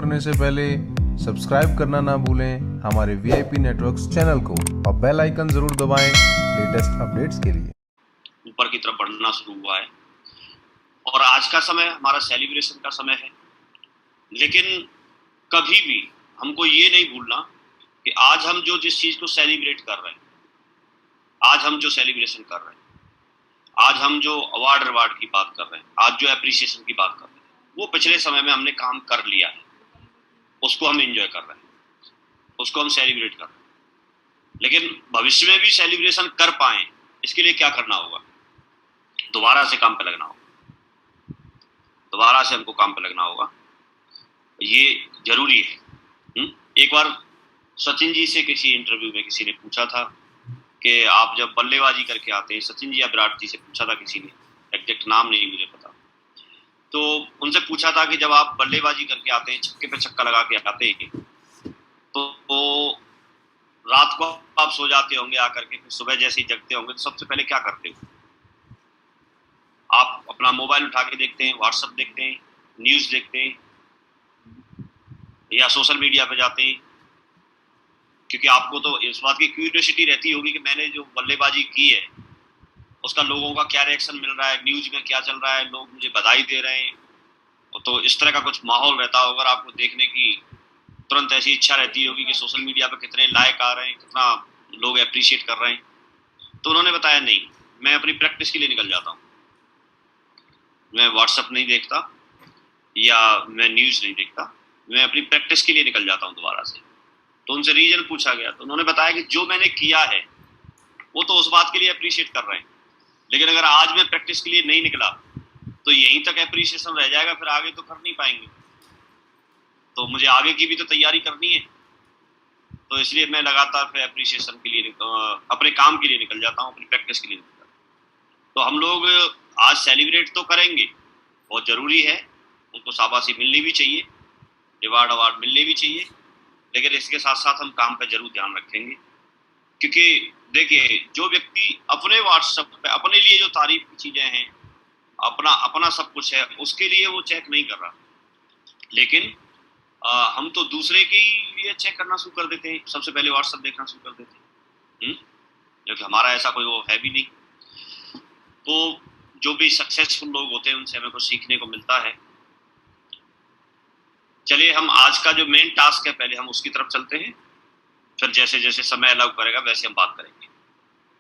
करने से पहले सब्सक्राइब करना ना भूलें हमारे वीआईपी नेटवर्क्स चैनल को और बेल आइकन जरूर दबाएं लेटेस्ट अपडेट्स के लिए। ऊपर की तरफ बढ़ना शुरू हुआ है और आज का समय हमारा सेलिब्रेशन का समय है, लेकिन कभी भी हमको ये नहीं भूलना कि आज हम जो जिस चीज को सेलिब्रेट कर रहे हैं, आज हम जो सेलिब्रेशन कर रहे हैं, आज हम जो अवार्ड की बात कर रहे हैं, आज जो एप्रिसिएशन की बात कर रहे हैं, वो पिछले समय में हमने काम कर लिया है, उसको हम एंजॉय कर रहे हैं, उसको हम सेलिब्रेट कर रहे हैं। लेकिन भविष्य में भी सेलिब्रेशन कर पाए इसके लिए क्या करना होगा? दोबारा से काम पे लगना होगा, दोबारा से हमको काम पे लगना होगा, ये जरूरी है। एक बार सचिन जी से किसी इंटरव्यू में किसी ने पूछा था कि आप जब बल्लेबाजी करके आते हैं, सचिन जी या विराट जी से पूछा था किसी ने, एग्जैक्ट नाम नहीं मुझे पता, तो उनसे पूछा था कि जब आप बल्लेबाजी करके आते हैं, छक्के पे छक्का लगा के आते हैं, तो रात को आप सो जाते होंगे आकर के, फिर सुबह जैसे ही जगते होंगे तो सबसे पहले क्या करते हो? आप अपना मोबाइल उठा के देखते हैं, व्हाट्सएप देखते हैं, न्यूज देखते हैं या सोशल मीडिया पे जाते हैं, क्योंकि आपको तो इस बात की क्यूरियोसिटी रहती होगी कि मैंने जो बल्लेबाजी की है उसका लोगों का क्या रिएक्शन मिल रहा है, न्यूज में क्या चल रहा है, लोग मुझे बधाई दे रहे हैं, तो इस तरह का कुछ माहौल रहता होगा। आपको देखने की तुरंत ऐसी इच्छा रहती होगी कि सोशल मीडिया पे कितने लाइक आ रहे हैं, कितना लोग अप्रिशिएट कर रहे हैं। तो उन्होंने बताया नहीं, मैं अपनी प्रैक्टिस के लिए निकल जाता हूँ, मैं व्हाट्सएप नहीं देखता या मैं न्यूज नहीं देखता, मैं अपनी प्रैक्टिस के लिए निकल जाता हूँ दोबारा से। तो उनसे रीजन पूछा गया तो उन्होंने बताया कि जो मैंने किया है वो तो उस बात के लिए अप्रिशिएट कर रहे हैं, लेकिन अगर आज मैं प्रैक्टिस के लिए नहीं निकला तो यहीं तक अप्रिशिएशन रह जाएगा, फिर आगे तो कर नहीं पाएंगे। तो मुझे आगे की भी तो तैयारी करनी है, तो इसलिए मैं लगातार फिर अप्रिशिएशन के लिए अपने काम के लिए निकल जाता हूँ, अपनी प्रैक्टिस के लिए निकल जाता हूँ। तो हम लोग आज सेलिब्रेट तो करेंगे, बहुत जरूरी है, उनको शाबाशी मिलनी भी चाहिए, अवार्ड मिलने भी चाहिए, लेकिन इसके साथ साथ हम काम पे जरूर ध्यान रखेंगे। क्योंकि देखिए, जो व्यक्ति अपने व्हाट्सएप पे अपने लिए जो तारीफ की चीजें हैं, अपना सब कुछ है, उसके लिए वो चेक नहीं कर रहा, लेकिन हम तो दूसरे के लिए चेक करना शुरू कर देते हैं, सबसे पहले व्हाट्सएप देखना शुरू कर देते हैं, क्योंकि हमारा ऐसा कोई वो है भी नहीं। तो जो भी सक्सेसफुल लोग होते हैं उनसे हमें कुछ सीखने को मिलता है। चलिए, हम आज का जो मेन टास्क है पहले हम उसकी तरफ चलते हैं, फिर जैसे जैसे समय अलाउ करेगा वैसे हम बात करेंगे।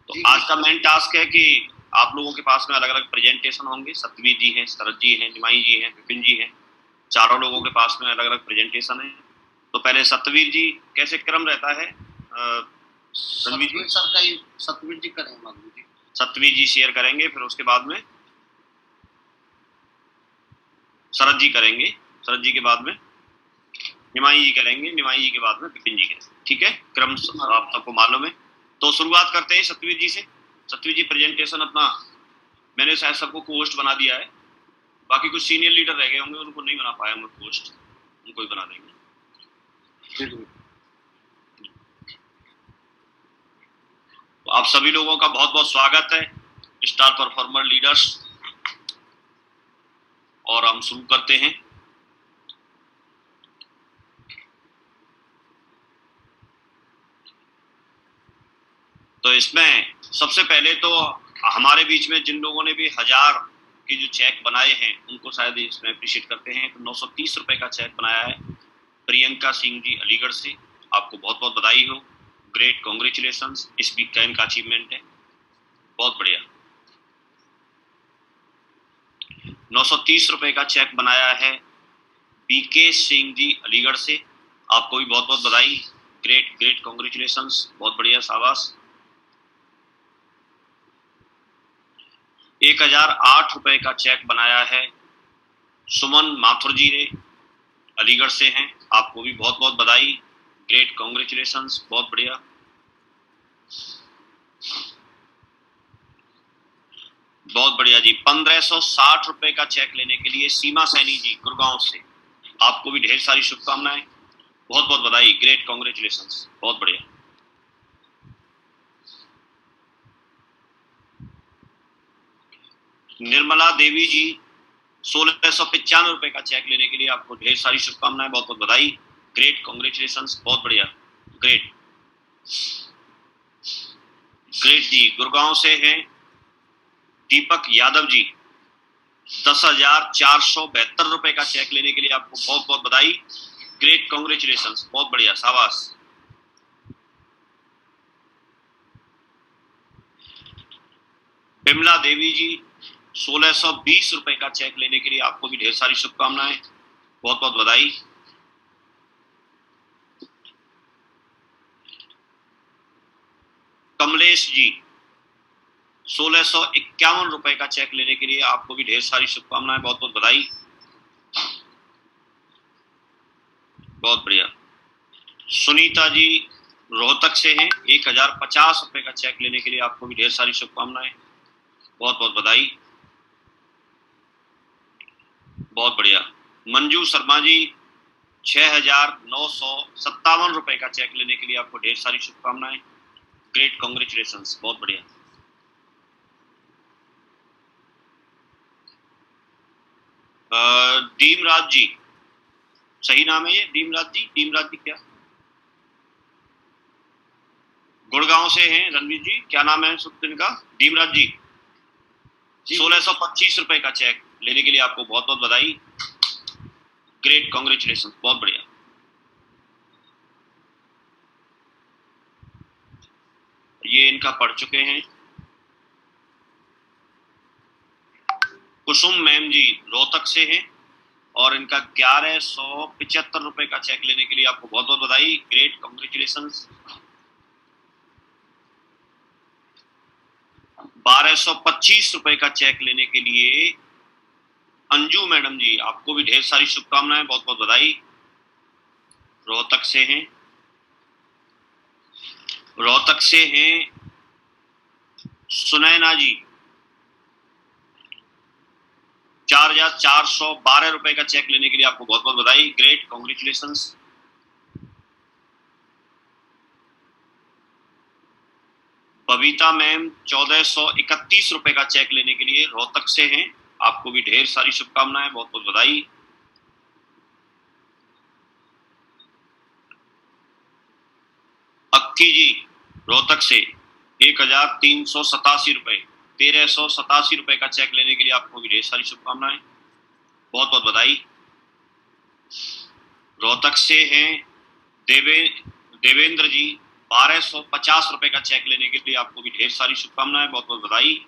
तो आज का मेन टास्क है कि आप लोगों के पास में अलग अलग प्रेजेंटेशन होंगे। सतवीर जी हैं, शरद जी हैं, निमाई जी हैं, विपिन जी हैं, चारों लोगों के पास में अलग अलग प्रेजेंटेशन है। तो पहले सतवीर जी, कैसे क्रम रहता है? सतवीर जी करेंगे, सतवीर जी शेयर करेंगे, फिर उसके बाद में शरद जी करेंगे, शरद जी के बाद में निमाई जी करेंगे, निमाई जी के बाद में विपिन जी करेंगे। ठीक है, क्रम आप सबको मालूम है। तो शुरुआत करते हैं सतवीर जी से। सतवीर जी प्रेजेंटेशन अपना, मैंने शायद सबको होस्ट बना दिया है, बाकी कुछ सीनियर लीडर रह गए होंगे, उनको नहीं बना पाया मैं होस्ट, उनको ही बना देंगे। तो आप सभी लोगों का बहुत बहुत स्वागत है, स्टार परफॉर्मर लीडर्स, और हम शुरू करते हैं। तो इसमें सबसे पहले तो हमारे बीच में जिन लोगों ने भी 1000 के जो चेक बनाए हैं उनको शायद इसमें अप्रिशिएट करते हैं। तो 930 रुपए का चेक बनाया है प्रियंका सिंह जी अलीगढ़ से, आपको बहुत बहुत बधाई हो, ग्रेट कॉन्ग्रेचुलेशंस, इस वीक का इनका अचीवमेंट है, बहुत बढ़िया। 930 रुपए का चेक बनाया है बीके सिंह जी अलीगढ़ से, आपको भी बहुत बहुत बधाई, ग्रेट ग्रेट कॉन्ग्रेचुलेशंस, बहुत बढ़िया, शाबाश। 1008 रुपए का चेक बनाया है सुमन माथुर जी ने, अलीगढ़ से हैं, आपको भी बहुत बहुत बधाई, ग्रेट कॉन्ग्रेचुलेशंस, बहुत बढ़िया। बहुत बढ़िया जी। 1560 रुपए का चेक लेने के लिए सीमा सैनी जी गुड़गांव से, आपको भी ढेर सारी शुभकामनाएं, बहुत बहुत बधाई, ग्रेट कॉन्ग्रेचुलेशंस, बहुत बढ़िया। निर्मला देवी जी 1695 का चेक लेने के लिए आपको ढेर सारी शुभकामनाएं, बहुत बहुत बधाई, ग्रेट, कॉन्ग्रेचुलेशन, बहुत बढ़िया, ग्रेट ग्रेट जी। गुड़गांव से हैं दीपक यादव जी, 10,472 का चेक लेने के लिए आपको बहुत बहुत बधाई, ग्रेट, कॉन्ग्रेचुलेशन, बहुत बढ़िया, शाबाश। बिमला देवी जी, 1620 का चेक लेने के लिए आपको भी ढेर सारी शुभकामनाएं, बहुत बहुत बधाई। कमलेश जी, 1651 का चेक लेने के लिए आपको भी ढेर सारी शुभकामनाएं, बहुत बहुत बधाई, बहुत बढ़िया। सुनीता जी रोहतक से हैं, 1050 का चेक लेने के लिए आपको भी ढेर सारी शुभकामनाएं, बहुत बहुत बधाई, बहुत बढ़िया। मंजू शर्मा जी, 6,957 का चेक लेने के लिए आपको ढेर सारी शुभकामनाएं, ग्रेट, कॉन्ग्रेचुलेशन, बहुत बढ़िया। दीमराज जी, सही नाम है ये, दीमराज जी, दीमराज जी क्या, गुड़गांव से हैं रणवीर जी, क्या नाम है इनका, दीमराज जी, 1625 का चेक लेने के लिए आपको बहुत बहुत बधाई, ग्रेट, कॉन्ग्रेचुलेशन, बहुत बढ़िया। ये इनका पढ़ चुके हैं। कुसुम मैम जी रोहतक से हैं और इनका 1175 का चेक लेने के लिए आपको बहुत बहुत बधाई, ग्रेट, कॉन्ग्रेचुलेशन। 1225 का चेक लेने के लिए अंजू मैडम जी, आपको भी ढेर सारी शुभकामनाएं, बहुत बहुत बधाई, रोहतक से हैं। रोहतक से हैं सुनैना जी, 4,412 का चेक लेने के लिए आपको बहुत बहुत बधाई, ग्रेट, कॉन्ग्रेचुलेशन। बबीता मैम 1,431 का चेक लेने के लिए रोहतक से हैं, आपको भी ढेर सारी शुभकामनाएं, बहुत बहुत बधाई। अक्की जी रोहतक से 1,387 1387 का चेक लेने के लिए आपको भी ढेर सारी शुभकामनाएं, बहुत बहुत बधाई। रोहतक से हैं देवेंद्र जी, 1,250 का चेक लेने के लिए आपको भी ढेर सारी शुभकामनाएं, बहुत बहुत बधाई।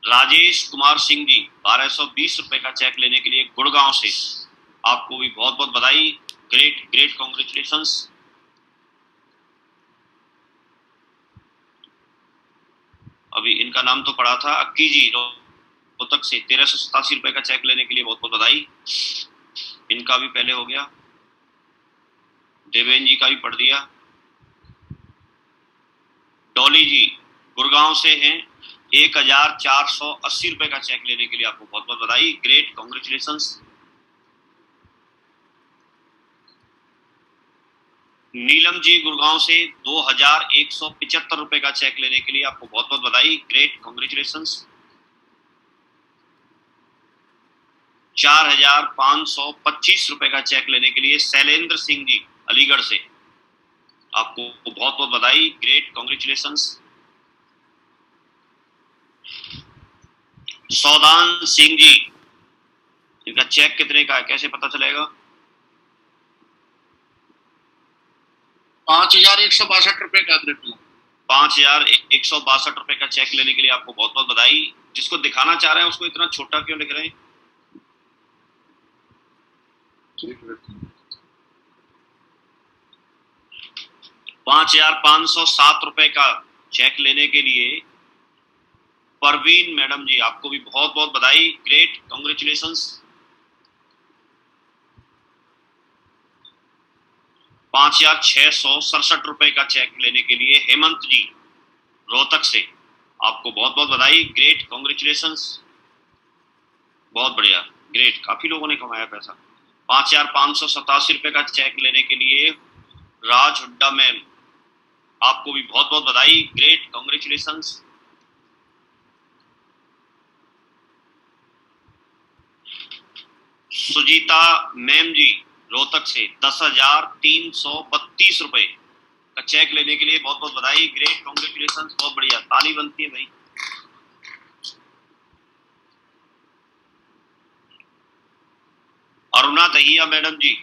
राजेश कुमार सिंह जी, 1,220 का चेक लेने के लिए गुड़गांव से, आपको भी बहुत बहुत बधाई, ग्रेट, ग्रेट, कॉन्ग्रेचुलेशंस। अभी इनका नाम तो पढ़ा था, अक्की जी रोहतक से 1,387 का चेक लेने के लिए बहुत बहुत बधाई, इनका भी पहले हो गया। देवेंद्र जी का भी पढ़ दिया। डॉली जी गुड़गांव से हैं, 1,480 का चेक लेने के लिए आपको बहुत बहुत बधाई, ग्रेट, कॉन्ग्रेचुलेशंस। नीलम जी गुड़गांव से 2,175 का चेक लेने के लिए आपको बहुत बहुत बधाई, ग्रेट, कॉन्ग्रेचुलेशंस। 4,525 का चेक लेने के लिए शैलेंद्र सिंह जी अलीगढ़ से, आपको बहुत बहुत बधाई, ग्रेट, कॉन्ग्रेचुलेशंस। सौदान सिंह जी, इनका चेक कितने का है, कैसे पता चलेगा? 5,162 का ग्रेट, 5,162 का चेक लेने के लिए आपको बहुत बहुत बधाई। जिसको दिखाना चाह रहे हैं उसको इतना छोटा क्यों लिख रहे हैं? 5,507 का चेक लेने के लिए परवीन मैडम जी, आपको भी बहुत बहुत बधाई, ग्रेट, कॉन्ग्रेचुलेशंस। 5,667 का चेक लेने के लिए हेमंत जी रोहतक से, आपको बहुत बहुत बधाई, ग्रेट, कॉन्ग्रेचुलेशंस, बहुत बढ़िया, ग्रेट, काफी लोगों ने कमाया पैसा। 5,587 का चेक लेने के लिए राज हुड्डा मैम, आपको भी बहुत बहुत बधाई, ग्रेट, कॉन्ग्रेचुलेशंस। सुजीता मैम जी रोहतक से 10,332 रुपए का चेक लेने के लिए बहुत बहुत बधाई, ग्रेट, कॉन्ग्रेचुलेशन, बहुत बढ़िया, ताली बनती है भाई। अरुणा दहिया मैडम जी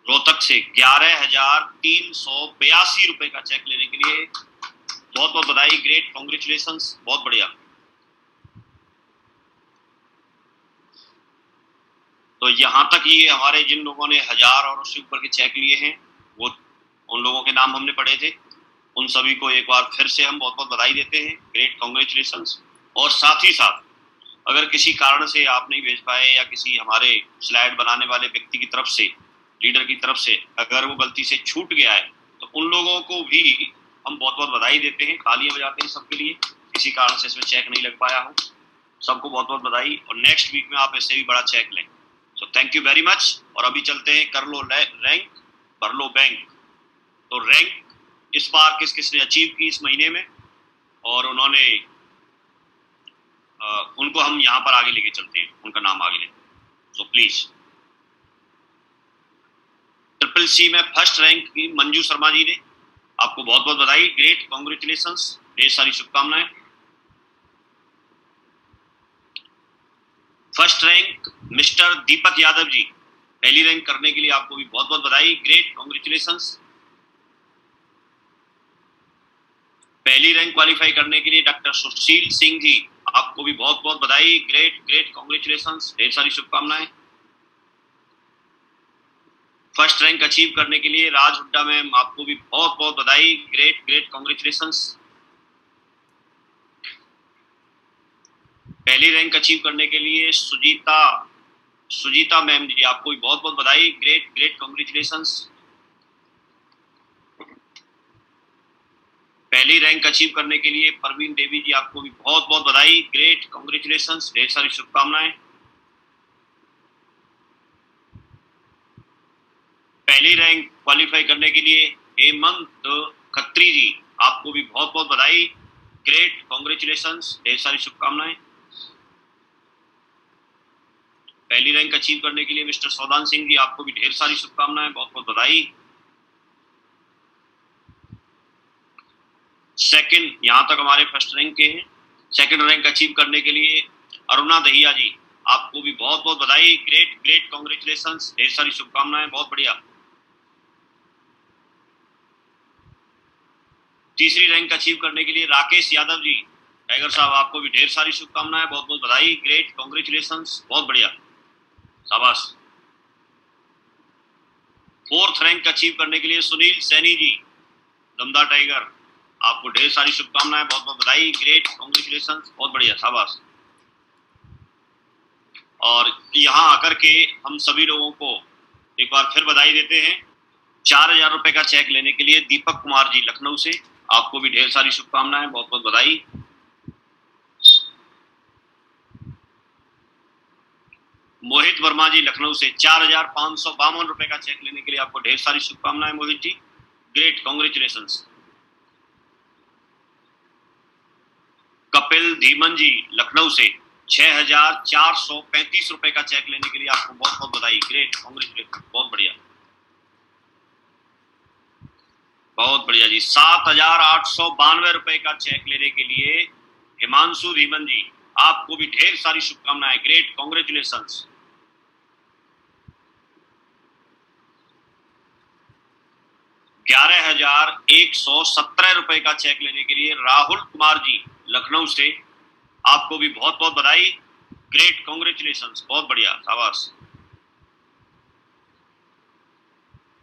रोहतक से 11,382 रुपए का चेक लेने के लिए बहुत बहुत बधाई, ग्रेट, कॉन्ग्रेचुलेशन, बहुत बढ़िया। तो यहाँ तक ये हमारे जिन लोगों ने 1000 और उससे ऊपर के चेक लिए हैं, वो उन लोगों के नाम हमने पढ़े थे, उन सभी को एक बार फिर से हम बहुत बहुत बधाई देते हैं, ग्रेट, कॉन्ग्रेचुलेशन। और साथ ही साथ अगर किसी कारण से आप नहीं भेज पाए या किसी हमारे स्लाइड बनाने वाले व्यक्ति की तरफ से, लीडर की तरफ से अगर वो गलती से छूट गया है, तो उन लोगों को भी हम बहुत बहुत बधाई देते हैं, तालियां बजाते हैं सबके लिए, किसी कारण से इसमें चेक नहीं लग पाया हो, सबको बहुत बहुत बधाई। और नेक्स्ट वीक में आप इससे भी बड़ा चेक लें। सो थैंक यू वेरी मच। और अभी चलते हैं, कर लो रैंक, भर लो बैंक। तो रैंक इस बार किस किसने अचीव की इस महीने में, और उन्होंने उनको हम यहाँ पर आगे लेके चलते हैं, उनका नाम आगे लेते हैं। सो प्लीज, ट्रिपल सी में फर्स्ट रैंक की मंजू शर्मा जी ने, आपको बहुत बहुत बधाई, ग्रेट, कॉन्ग्रेचुलेशंस, ढेर सारी शुभकामनाएं। First rank mister Deepak Yadav ji, पहली रैंक करने के लिए आपको भी बहुत बहुत बधाई, ग्रेट, कॉन्ग्रेचुलेशंस। पहली रैंक क्वालिफाई करने के लिए डॉक्टर सुशील सिंह जी, आपको भी बहुत बहुत बधाई, ग्रेट, ग्रेट, कॉन्ग्रेचुलेशंस, ढेर सारी शुभकामनाएं। फर्स्ट रैंक अचीव करने के लिए राज हुड्डा मैम, आपको भी बहुत बहुत बधाई, ग्रेट, ग्रेट, कॉन्ग्रेचुलेशंस। पहली रैंक अचीव करने के लिए सुजीता मैम जी, आपको भी बहुत बहुत बधाई, ग्रेट, ग्रेट, कॉन्ग्रेचुलेशंस। पहली रैंक अचीव करने के लिए परवीन देवी जी, आपको भी बहुत बहुत बधाई, ग्रेट, कॉन्ग्रेचुलेशंस, ढेर सारी शुभकामनाएं। पहली रैंक क्वालिफाई करने के लिए हेमंत खत्री जी, आपको भी बहुत बहुत बधाई, ग्रेट, कॉन्ग्रेचुलेशंस, ढेर सारी शुभकामनाएं। पहली रैंक अचीव करने के लिए मिस्टर सौदान सिंह जी, आपको भी ढेर सारी शुभकामनाएं, बहुत बहुत बधाई। सेकंड, यहां तक हमारे फर्स्ट रैंक के हैं। सेकंड रैंक अचीव करने के लिए अरुणा दहिया जी, आपको भी बहुत बहुत बधाई, ग्रेट, ग्रेट, कॉन्ग्रेचुलेशंस, ढेर सारी शुभकामनाएं, बहुत बढ़िया। तीसरी रैंक अचीव करने के लिए राकेश यादव जी, टाइगर साहब, आपको भी ढेर सारी शुभकामनाएं, बहुत बहुत बधाई, ग्रेट, कॉन्ग्रेचुलेशंस, बहुत बढ़िया, शाबाश। फोर्थ रैंक अचीव करने के लिए सुनील सैनी जी, दमदार टाइगर, आपको ढेर सारी शुभकामनाएं, बहुत बहुत बधाई, ग्रेट, कॉन्ग्रेचुलेशंस, बहुत बढ़िया, शाबाश। और यहाँ आकर के हम सभी लोगों को एक बार फिर बधाई देते हैं। 4,000 रुपए का चेक लेने के लिए दीपक कुमार जी लखनऊ से, आपको भी ढेर सारी शुभकामनाएं, बहुत बहुत बधाई। मोहित वर्मा जी लखनऊ से 4,552 रुपए का चेक लेने के लिए आपको ढेर सारी शुभकामनाएं मोहित जी, ग्रेट, कॉन्ग्रेचुलेशंस। कपिल धीमन जी लखनऊ से 6,435 रुपए का चेक लेने के लिए आपको बहुत बहुत बधाई, ग्रेट, कॉन्ग्रेचुलेशन, बहुत बढ़िया, बहुत बढ़िया जी। 7,892 रुपए का चेक लेने के लिए हिमांशु धीमन जी, आपको भी ढेर सारी शुभकामनाएं, ग्रेट, कॉन्ग्रेचुलेशंस। 11,117 रुपए का चेक लेने के लिए राहुल कुमार जी लखनऊ से, आपको भी बहुत बहुत बधाई, ग्रेट, कॉन्ग्रेचुलेशंस, बहुत बढ़िया, शाबाश।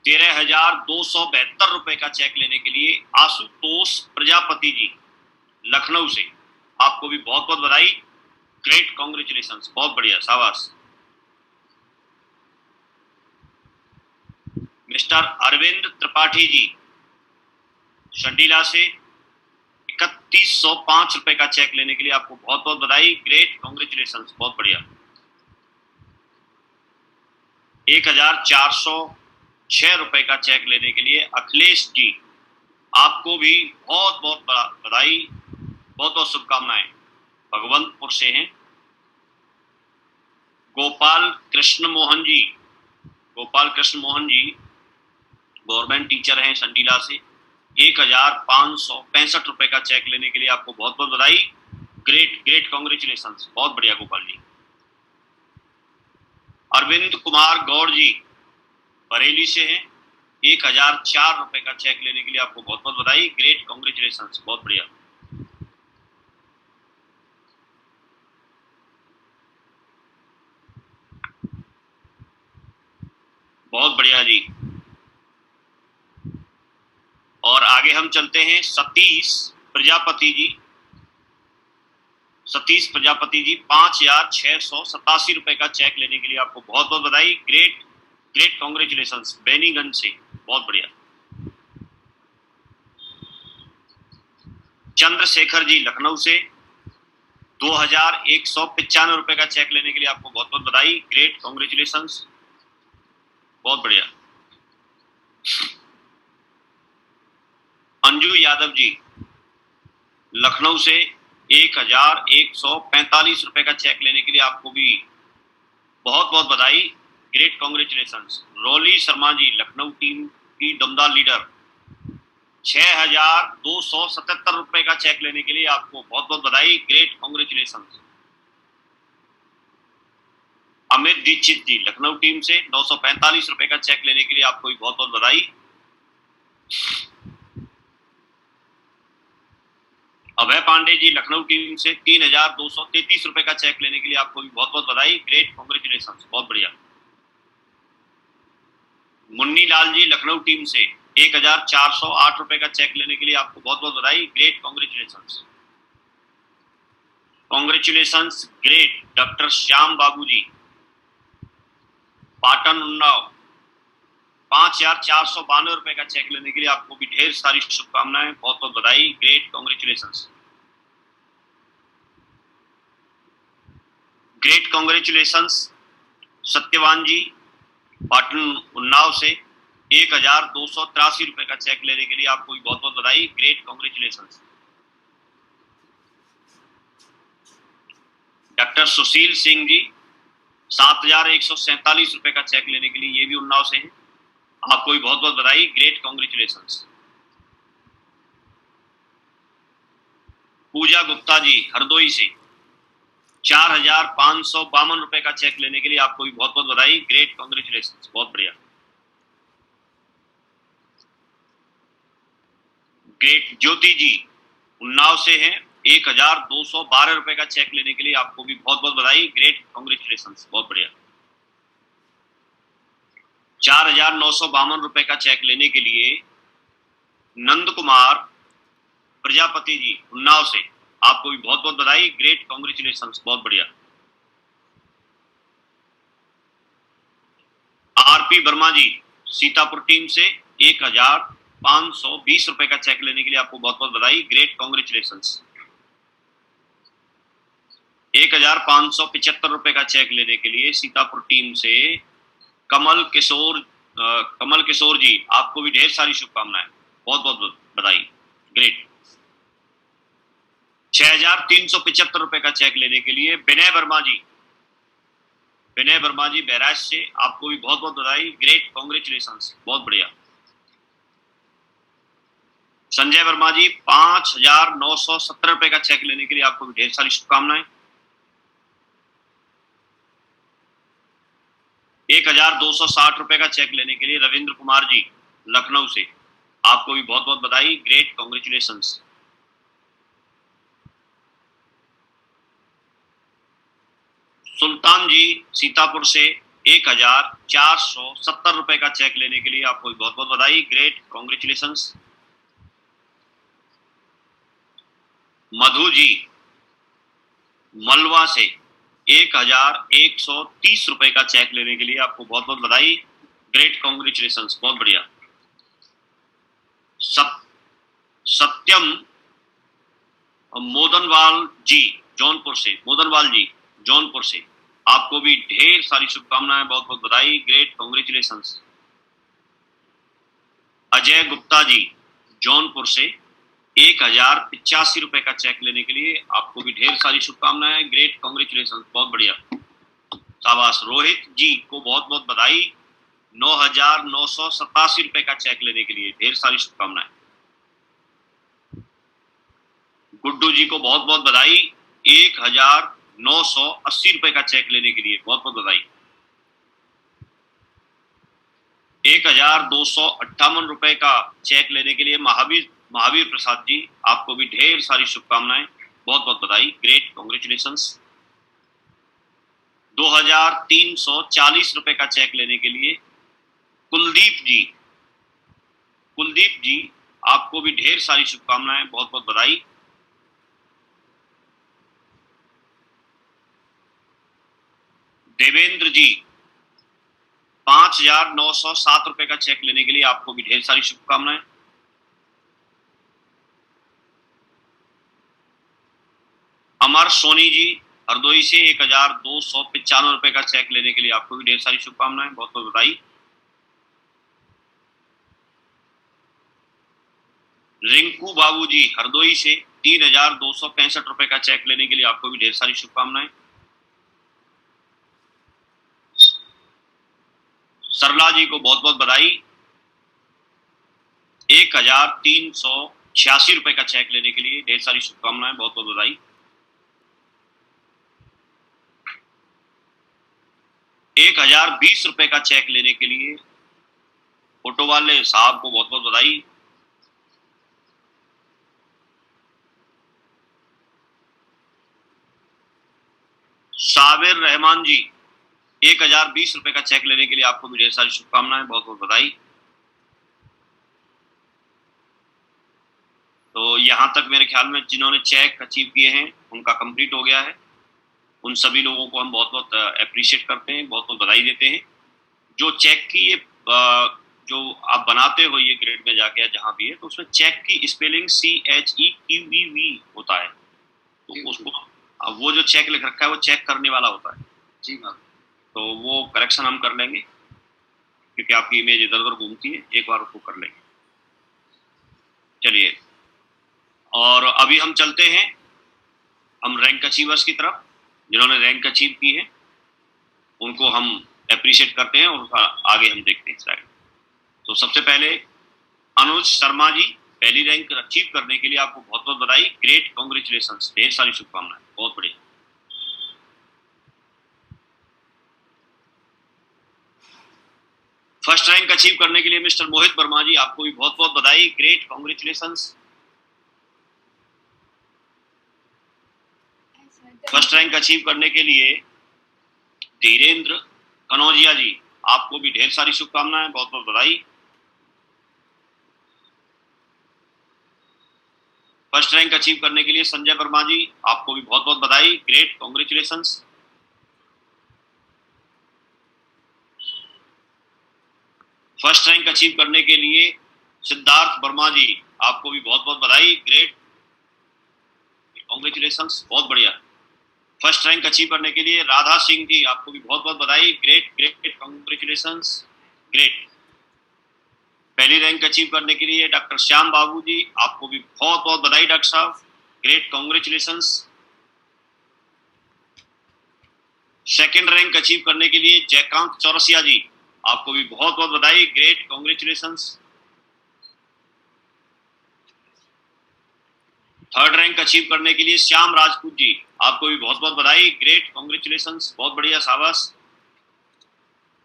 13,272 रुपए का चेक लेने के लिए आशुतोष प्रजापति जी लखनऊ से, आपको भी बहुत बहुत बधाई, ग्रेट, कॉन्ग्रेचुलेशंस, बहुत बढ़िया, शाबाश। मिस्टर अरविंद त्रिपाठी जी शंडीला से 3,105 रुपए का चेक लेने के लिए आपको बहुत बहुत बधाई, ग्रेट, कॉन्ग्रेचुलेशंस, बहुत बढ़िया। 1,406 रुपए का चेक लेने के लिए अखिलेश जी, आपको भी बहुत बहुत बधाई, बहुत बहुत शुभकामनाएं, भगवंतपुर से हैं। गोपाल कृष्ण मोहन जी, गोपाल कृष्ण मोहन जी गवर्नमेंट टीचर हैं संडीला से, 1565 रुपए का चेक लेने के लिए आपको बहुत बहुत बधाई। ग्रेट ग्रेट कॉन्ग्रेचुलेशन, बहुत बढ़िया गोपाल जी। अरविंद कुमार गौड़ जी बरेली से हैं, 1004 रुपए का चेक लेने के लिए आपको बहुत बहुत बधाई। ग्रेट कॉन्ग्रेचुलेशन, बहुत बढ़िया। बहुत बढ़िया जी। और आगे हम चलते हैं सतीश प्रजापति जी। सतीश प्रजापति जी 5687 रुपए का चेक लेने के लिए आपको बहुत बहुत बधाई। ग्रेट ग्रेट कॉन्ग्रेचुलेशन, बेनीगंज से, बहुत बढ़िया। चंद्रशेखर जी लखनऊ से 2195 रुपए का चेक लेने के लिए आपको बहुत बहुत बधाई। ग्रेट कॉन्ग्रेचुलेशन, बहुत बढ़िया। अंजू यादव जी लखनऊ से 1145 रुपए का चेक लेने के लिए आपको भी बहुत बहुत बधाई। Great congratulation. Roli Sharma ji Lucknow team की दमदार लीडर, 6277 रुपए का चेक लेने के लिए आपको बहुत बहुत बधाई। Great congratulation. Amit Dikshit ji Lucknow team से 945 रुपए का चेक लेने के लिए आपको भी बहुत बहुत बधाई। अभय पांडे जी लखनऊ टीम से 3233 रुपए का चेक लेने के लिए आपको भी बहुत बहुत बधाई। ग्रेट कॉन्ग्रेचुलेशन, बहुत बढ़िया। मुन्नी लाल जी लखनऊ टीम से 1408 रुपए का चेक लेने के लिए आपको बहुत बहुत बधाई। Great congratulation, congratulation, great. Doctor Shyam Babu ji Patan Unnao 5492 रुपए का चेक लेने के लिए आपको भी ढेर सारी शुभकामनाएं, बहुत बहुत बधाई। Great congratulation, great congratulation. Satyavan ji Patan Unnao से 1283 रुपए का चेक लेने के लिए आपको भी बहुत बहुत बधाई। Great congratulation. Doctor Sushil Singh ji 7147 रुपए का चेक लेने के लिए ये भी उन्नाव से हैं, आपको भी बहुत बहुत बधाई। Great congratulation. पूजा गुप्ता जी हरदोई से 4552 रुपए का चेक लेने के लिए आपको भी बहुत बहुत बधाई। ग्रेट कॉन्ग्रेचुलेशन, बहुत बढ़िया। ग्रेट। ज्योति जी उन्नाव से हैं, 1212 रुपए का चेक लेने के लिए आपको भी बहुत बहुत बधाई। ग्रेट कॉन्ग्रेचुलेशन, बहुत बढ़िया। 4952 रुपए का चेक लेने के लिए नंद कुमार प्रजापति जी उन्नाव से, आपको भी बहुत बहुत बधाई। ग्रेट कॉन्ग्रेचुलेशन, बहुत बढ़िया। आरपी वर्मा जी सीतापुर टीम से 1520 रुपए का चेक लेने के लिए आपको बहुत बहुत बधाई। Great congratulation. 1575 रुपए का चेक लेने के लिए सीतापुर टीम से कमल किशोर जी, आपको भी ढेर सारी शुभकामनाएं, बहुत बहुत बधाई। ग्रेट। 6375 रुपए का चेक लेने के लिए विनय वर्मा जी बहराइच से, आपको भी बहुत बहुत बधाई। ग्रेट कॉन्ग्रेचुलेशन, बहुत बढ़िया। संजय वर्मा जी 5970 रुपए का चेक लेने के लिए आपको भी ढेर सारी शुभकामनाएं। 1260 रुपए का चेक लेने के लिए रविंद्र कुमार जी लखनऊ से, आपको भी बहुत बहुत बधाई। Great congratulation. सुल्तान जी सीतापुर से 1470 रुपए का चेक लेने के लिए आपको भी बहुत बहुत बधाई। Great congratulation. मधु जी मलवा से 1130 रुपए का चेक लेने के लिए आपको बहुत बहुत बधाई। ग्रेट कॉन्ग्रेचुलेशन, बहुत बढ़िया। सत्यम मोदनवाल जी जौनपुर से, आपको भी ढेर सारी शुभकामनाएं, बहुत बहुत बधाई। Great congratulation. अजय गुप्ता जी जौनपुर से 1085 रुपए का चेक लेने के लिए आपको भी ढेर सारी शुभकामनाएं। ग्रेट कॉन्ग्रेचुलेशन, बहुत बढ़िया। शाबाश। रोहित जी को बहुत बहुत बधाई 9,987 रुपए का चेक लेने के लिए, ढेर सारी शुभकामनाएं। गुड्डू जी को बहुत बहुत बधाई 1,980 रुपए का चेक लेने के लिए, बहुत बहुत बधाई। 1,258 रुपए का चेक लेने के लिए महावीर प्रसाद जी, आपको भी ढेर सारी शुभकामनाएं, बहुत बहुत बधाई, ग्रेट, कांग्रेचुलेशंस। 2,340 रुपए का चेक लेने के लिए कुलदीप जी, आपको भी ढेर सारी शुभकामनाएं, बहुत बहुत बधाई। देवेंद्र जी 5,907 रुपए का चेक लेने के लिए, आपको भी ढेर सारी शुभकामनाएं। अमर सोनी जी हरदोई से 1,295 रुपए का चेक लेने के लिए, आपको भी ढेर सारी शुभकामनाएं, बहुत बहुत बधाई। रिंकू बाबू जी हरदोई से 3,265 रुपए का चेक लेने के लिए, आपको भी ढेर सारी शुभकामनाएं। सरला जी को बहुत बहुत बधाई 1,386 रुपए का चेक लेने के लिए, ढेर सारी शुभकामनाएं, बहुत बहुत बधाई। 1,020 रुपए का चेक लेने के लिए ऑटो वाले साहब को बहुत बहुत बधाई। साबिर रहमान जी 1,020 रुपए का चेक लेने के लिए, आपको भी ढेर सारी शुभकामनाएं, बहुत बहुत बधाई। तो यहां तक मेरे ख्याल में जिन्होंने चेक अचीव किए हैं उनका कंप्लीट हो गया है। उन सभी लोगों को हम बहुत बहुत अप्रिशिएट करते हैं, बहुत बहुत बधाई देते हैं। जो चेक की ये जो आप बनाते हो ये ग्रेड में जाके जहां भी है, तो उसमें चेक की स्पेलिंग CHEQVV होता है, तो उसको वो जो चेक लिख रखा है वो चेक करने वाला होता है जी मैम। तो वो करेक्शन हम कर लेंगे, क्योंकि आपकी इमेज इधर उधर घूमती है, एक बार उसको कर लेंगे। चलिए, और अभी हम चलते हैं हम रैंक अचीवर्स की तरफ। जिन्होंने रैंक अचीव की है उनको हम अप्रिशिएट करते हैं और आगे हम देखते हैं स्लाइड। तो सबसे पहले अनुज शर्मा जी, पहली रैंक अचीव करने के लिए आपको बहुत बहुत बधाई, ग्रेट, कांग्रेचुलेशंस, ढेर सारी शुभकामनाएं, बहुत बढ़िया। फर्स्ट रैंक अचीव करने के लिए मिस्टर मोहित वर्मा जी, आपको भी बहुत बहुत बधाई, great, congratulations. First rank achieve करने के लिए धीरेन्द्र कनौजिया जी, आपको भी ढेर सारी शुभकामनाएं, बहुत बहुत बधाई। फर्स्ट रैंक अचीव करने के लिए संजय वर्मा जी, आपको भी बहुत बहुत बधाई, great, congratulations. First rank achieve करने के लिए सिद्धार्थ वर्मा जी, आपको भी बहुत बहुत बधाई, ग्रेट, कांग्रेचुलेशंस, बहुत बढ़िया। फर्स्ट रैंक अचीव करने के लिए राधा सिंह जी, आपको भी बहुत बहुत बधाई, ग्रेट ग्रेट, कांग्रेचुलेशंस, ग्रेट। पहली रैंक अचीव करने के लिए डॉक्टर श्याम बाबू जी, आपको भी बहुत बहुत बधाई डॉक्टर साहब, great, congratulations. Second rank achieve करने के लिए जयकांत चौरसिया जी, आपको भी बहुत बहुत बधाई, great, congratulations. Third rank achieve करने के लिए श्याम राजपूत जी, आपको भी बहुत बहुत बधाई, ग्रेट, कांग्रेचुलेशंस, बहुत बढ़िया, शाबाश।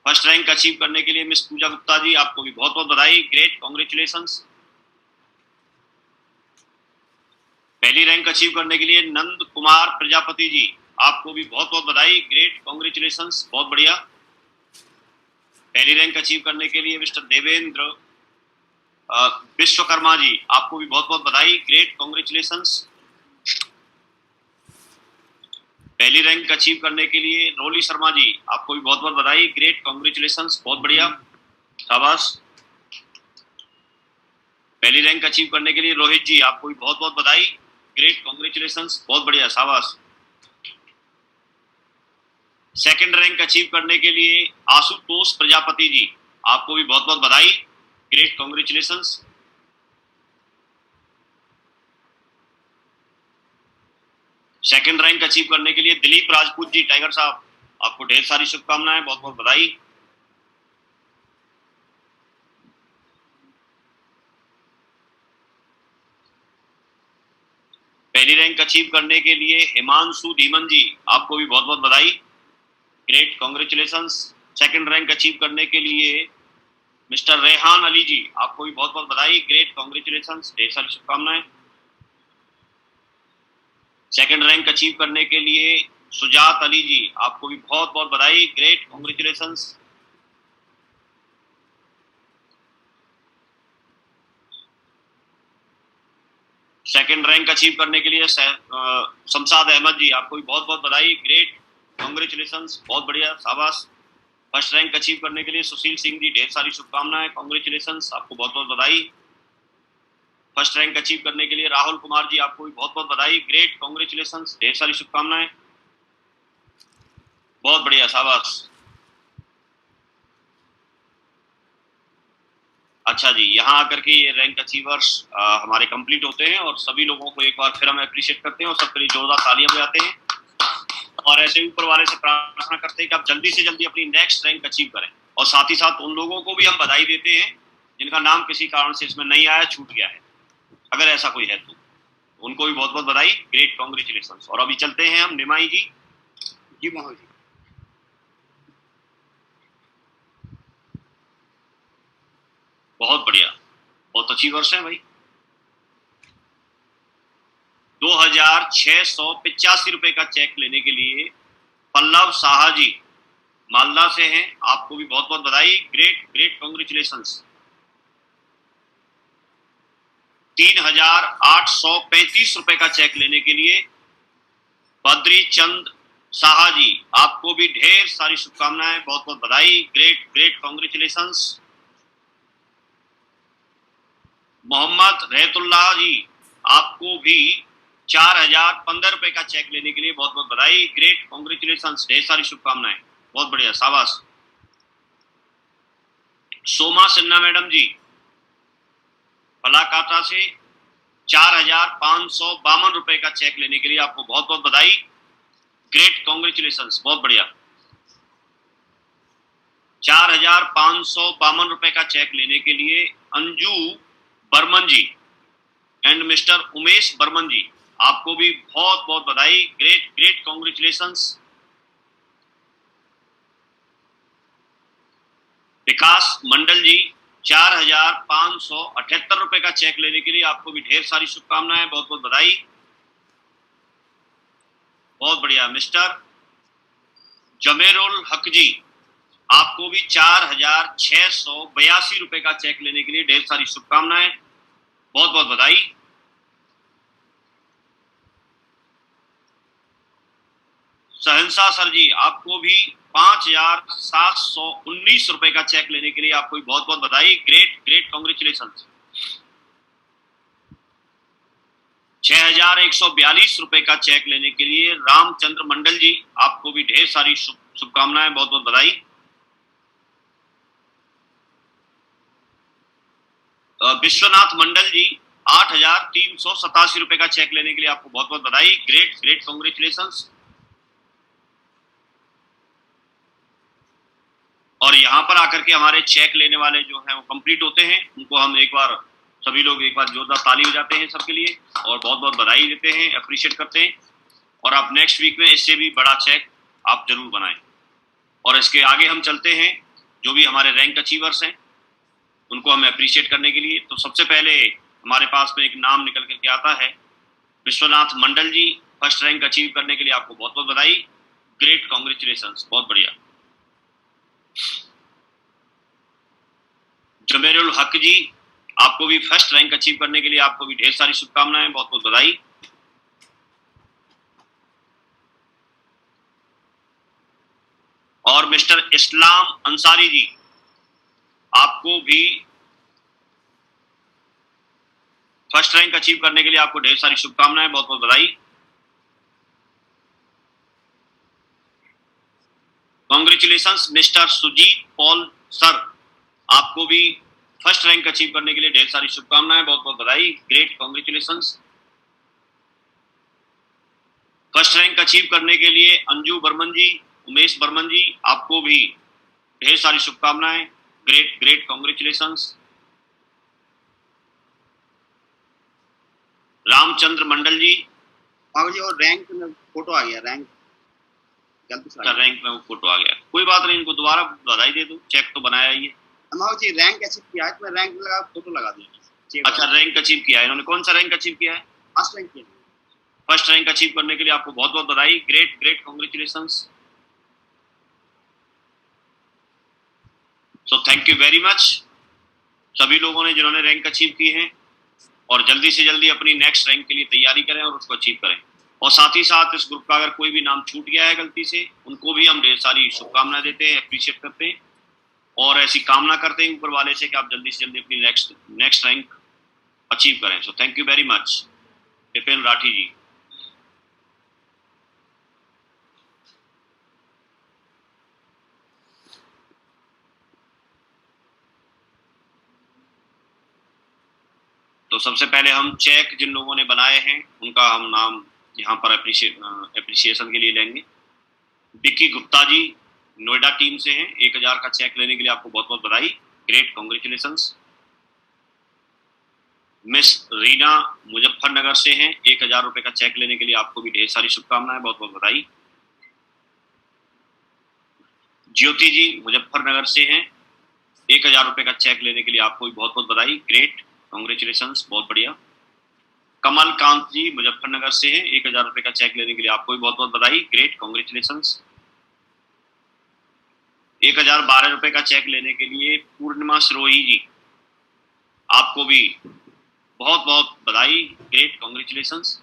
फर्स्ट रैंक अचीव करने के लिए मिस पूजा गुप्ता जी, आपको भी बहुत बहुत बधाई, ग्रेट, कांग्रेचुलेशंस। पहली रैंक अचीव करने के लिए नंद कुमार प्रजापति जी, आपको भी बहुत बहुत बधाई, ग्रेट, कांग्रेचुलेशंस, बहुत बढ़िया। पहली रैंक अचीव करने के लिए मिस्टर देवेंद्र विश्वकर्मा जी, आपको भी बहुत बहुत बधाई, ग्रेट, कांग्रेचुलेशंस। पहली रैंक अचीव करने के लिए रोली शर्मा जी, आपको भी बहुत बहुत बधाई, ग्रेट, कांग्रेचुलेशंस, बहुत बढ़िया, शाबाश। पहली रैंक अचीव करने के लिए रोहित जी, आपको भी बहुत बहुत बधाई, ग्रेट, कांग्रेचुलेशंस, बहुत बढ़िया, शाबाश। सेकंड रैंक अचीव करने के लिए आशुतोष प्रजापति जी, आपको भी बहुत बहुत बधाई, great, congratulations. Second rank achieve करने के लिए दिलीप राजपूत जी, टाइगर साहब, आपको ढेर सारी शुभकामनाएं, बहुत बहुत बधाई। पहली रैंक अचीव करने के लिए हिमांशु धीमन जी, आपको भी बहुत बहुत बधाई, great, congratulations. Second rank achieve करने के लिए मिस्टर रेहान अली जी, आपको भी बहुत बहुत बधाई, ग्रेट, कॉन्ग्रेचुलेशंस, ढेर सारी शुभकामनाएं। सेकंड रैंक अचीव करने के लिए सुजात अली जी, आपको भी बहुत बहुत बधाई, great, congratulations. Second rank achieve करने के लिए शमशाद अहमद जी, आपको भी बहुत बहुत बधाई, ग्रेट, कॉन्ग्रेचुलेशंस, बहुत बढ़िया, शाबाश। फर्स्ट रैंक अचीव करने के लिए सुशील सिंह जी, ढेर सारी शुभकामनाएं, कॉन्ग्रेचुलेशंस, आपको बहुत बहुत बधाई। फर्स्ट रैंक अचीव करने के लिए राहुल कुमार जी, आपको भी बहुत बहुत बधाई, ग्रेट, कॉन्ग्रेचुलेशंस, ढेर सारी शुभकामनाएं, बहुत बढ़िया, शाबाश। अच्छा जी, यहाँ आकर के ये रैंक अचीवर्स हमारे कंप्लीट होते हैं और सभी लोगों को एक बार फिर हम अप्रिशिएट करते हैं और सबके लिए जोरदार तालियां बजाते हैं और ऐसे ऊपर वाले से प्रार्थना करते हैं कि आप जल्दी से जल्दी अपनी नेक्स्ट रैंक अचीव करें। और साथ ही साथ उन लोगों को भी हम बधाई देते हैं जिनका नाम किसी कारण से इसमें नहीं आया, छूट गया है, अगर ऐसा कोई है तो उनको भी बहुत बहुत बधाई, ग्रेट, कॉन्ग्रेचुलेशंस। और अभी चलते हैं हम निमाई जी। जी मोहन जी, बहुत बढ़िया, बहुत अच्छी वर्ष है भाई। 2685 रुपए का चेक लेने के लिए पल्लव साहा जी मालदा से हैं, आपको भी बहुत बहुत बधाई, ग्रेट, ग्रेट, कॉन्ग्रेचुलेशंस। 3835 रुपए का चेक लेने के लिए बद्री चंद साहा जी, आपको भी ढेर सारी शुभकामनाएं, बहुत बहुत बधाई, ग्रेट, ग्रेट, कॉन्ग्रेचुलेशंस। मोहम्मद रहतुल्लाह जी, आपको भी 4015 रुपए का चेक लेने के लिए बहुत बहुत बधाई, ग्रेट, कॉन्ग्रेचुलेशंस, ढेर सारी शुभकामनाएं, बहुत बढ़िया, शाबाश। सोमा सिन्हा मैडम जी पलाकाता से 4552 रुपए का चेक लेने के लिए आपको बहुत बहुत बधाई, ग्रेट, कॉन्ग्रेचुलेशंस, बहुत बढ़िया। 4552 रुपए का चेक लेने के लिए अंजू बर्मन जी एंड मिस्टर उमेश बर्मन जी, आपको भी बहुत बहुत बधाई, ग्रेट, ग्रेट, कॉन्ग्रेचुलेशंस। विकास मंडल जी 4578 रुपए का चेक लेने के लिए आपको भी ढेर सारी शुभकामनाएं, बहुत बहुत बधाई, बहुत बढ़िया। मिस्टर जमेरुल हक जी, आपको भी 4682 रुपए का चेक लेने के लिए ढेर सारी शुभकामनाएं, बहुत बहुत बधाई। सहनसा सर जी, आपको भी 5719 रुपए का चेक लेने के लिए आपको भी बहुत बहुत बधाई, ग्रेट, ग्रेट, कॉन्ग्रेचुलेशंस। 6142 रुपए का चेक लेने के लिए रामचंद्र मंडल जी, आपको भी ढेर सारी शुभकामनाएं, बहुत बहुत बधाई। विश्वनाथ मंडल जी 8387 रुपए का चेक लेने के लिए आपको बहुत बहुत बधाई, ग्रेट, ग्रेट, कॉन्ग्रेचुलेशंस। और यहाँ पर आकर के हमारे चेक लेने वाले जो हैं वो कंप्लीट होते हैं, उनको हम एक बार सभी लोग एक बार जोरदार ताली बजाते हैं सबके लिए और बहुत बहुत बधाई देते हैं, अप्रिशिएट करते हैं। और आप नेक्स्ट वीक में इससे भी बड़ा चेक आप जरूर बनाएं। और इसके आगे हम चलते हैं, जो भी हमारे रैंक अचीवर्स हैं उनको हमें अप्रिशिएट करने के लिए। तो सबसे पहले हमारे पास में एक नाम निकल करके आता है, विश्वनाथ मंडल जी, फर्स्ट रैंक अचीव करने के लिए आपको बहुत बहुत बधाई, ग्रेट, कॉन्ग्रेचुलेशंस, बहुत बढ़िया। जमेरुल हक जी, आपको भी फर्स्ट रैंक अचीव करने के लिए आपको भी ढेर सारी शुभकामनाएं, बहुत बहुत बधाई। और मिस्टर इस्लाम अंसारी जी, आपको भी फर्स्ट रैंक अचीव करने के लिए आपको ढेर सारी शुभकामनाएं, बहुत बहुत बधाई। Congratulations mister Sujit Paul sir, आपको भी फर्स्ट रैंक अचीव करने के लिए ढेर सारी शुभकामनाएं, बहुत बहुत बधाई, great, congratulations. First rank achieve करने के लिए अंजू बर्मन जी उमेश बर्मन जी, आपको भी ढेर सारी शुभकामनाएं। Great great, congratulations. Ramchandra Mandal ji, Babu ji, और रैंक में फोटो आ गया, रैंक गलती से आ गया। रैंक में वो फोटो आ गया, कोई बात नहीं, इनको दोबारा बधाई दे दो, चेक तो बनाया ही है। बाबू जी, रैंक अचीव किया है, मैं रैंक लगा फोटो लगा दिया। अच्छा, रैंक अचीव किया है इन्होंने, कौन सा रैंक अचीव किया है? फर्स्ट रैंक किया। फर्स्ट रैंक अचीव करने के लिए आपको बहुत बहुत बधाई। Great great, congratulations. So thank you very much सभी लोगों ने जिन्होंने रैंक अचीव की है, और जल्दी से जल्दी अपनी नेक्स्ट रैंक के लिए तैयारी करें और उसको अचीव करें। और साथ ही साथ इस ग्रुप का अगर कोई भी नाम छूट गया है गलती से, उनको भी हम ढेर सारी शुभकामनाएं देते हैं, अप्रिशिएट करते हैं, और ऐसी कामना करते हैं ऊपर वाले से कि आप जल्दी से जल्दी अपनी नेक्स्ट रैंक अचीव करें। So thank you very much Vipin Rathi ji. तो सबसे पहले हम चेक जिन लोगों ने बनाए हैं उनका हम नाम यहाँ पर एप्रिसिएशन के लिए लेंगे। विक्की गुप्ता जी नोएडा टीम से हैं, 1000 का चेक लेने के लिए आपको बहुत बहुत बधाई। Great, congratulations. Miss Reena Muzaffarnagar से हैं, 1000 रुपए का चेक लेने के लिए आपको भी ढेर सारी शुभकामनाएं, बहुत बहुत बधाई। ज्योति जी मुजफ्फरनगर से हैं, 1000 रुपए का चेक लेने के लिए आपको भी बहुत बहुत बधाई। ग्रेट, कांग्रेचुलेशंस, बहुत बढ़िया। कमल कांत जी मुजफ्फरनगर से हैं, 1000 रुपए का चेक लेने के लिए आपको भी बहुत बहुत बधाई। Great, congratulations. 1012 रुपए का चेक लेने के लिए पूर्णिमा सिरोही जी, आपको भी बहुत बहुत बधाई। Great, congratulations.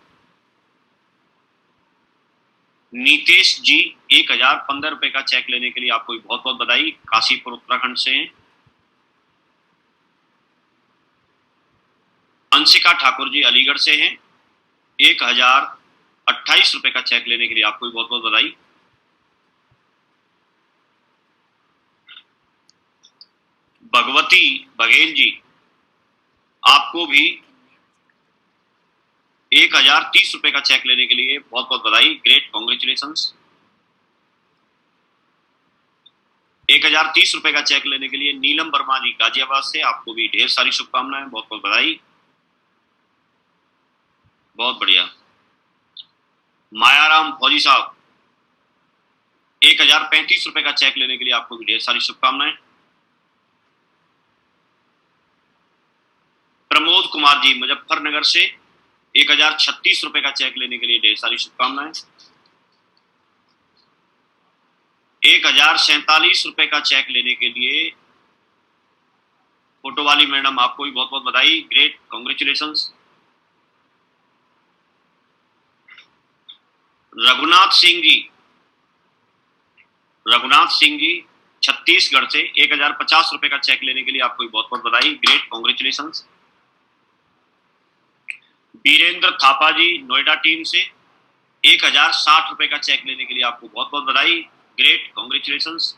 नीतेश जी 1015 रुपए का चेक लेने के लिए आपको भी बहुत बहुत बधाई, काशीपुर उत्तराखंड से हैं। अंशिका ठाकुर जी अलीगढ़ से हैं, 1028 रुपए का चेक लेने के लिए आपको भी बहुत बहुत बधाई। भगवती बघेल जी, आपको भी 1030 रुपए का चेक लेने के लिए बहुत बहुत बधाई। Great, congratulations. 1030 रुपए का चेक लेने के लिए नीलम वर्मा जी गाजियाबाद से, आपको भी ढेर सारी शुभकामनाएं, बहुत बहुत बधाई, बहुत बढ़िया। मायाराम फौजी साहब 1035 रुपए का चेक लेने के लिए आपको भी ढेर सारी शुभकामनाएं। प्रमोद कुमार जी मुजफ्फरनगर से 1036 रुपए का चेक लेने के लिए ढेर सारी शुभकामनाएं। 1047 रुपए का चेक लेने के लिए फोटो वाली मैडम, आपको भी बहुत बहुत बधाई। Great, congratulations. रघुनाथ सिंह जी छत्तीसगढ़ से 1050 रुपए का चेक लेने के लिए आपको भी बहुत बहुत बधाई। Great, congratulations. Virendra Thapa ji Noida team से 1060 रुपए का चेक लेने के लिए आपको बहुत बहुत बधाई। Great, congratulations.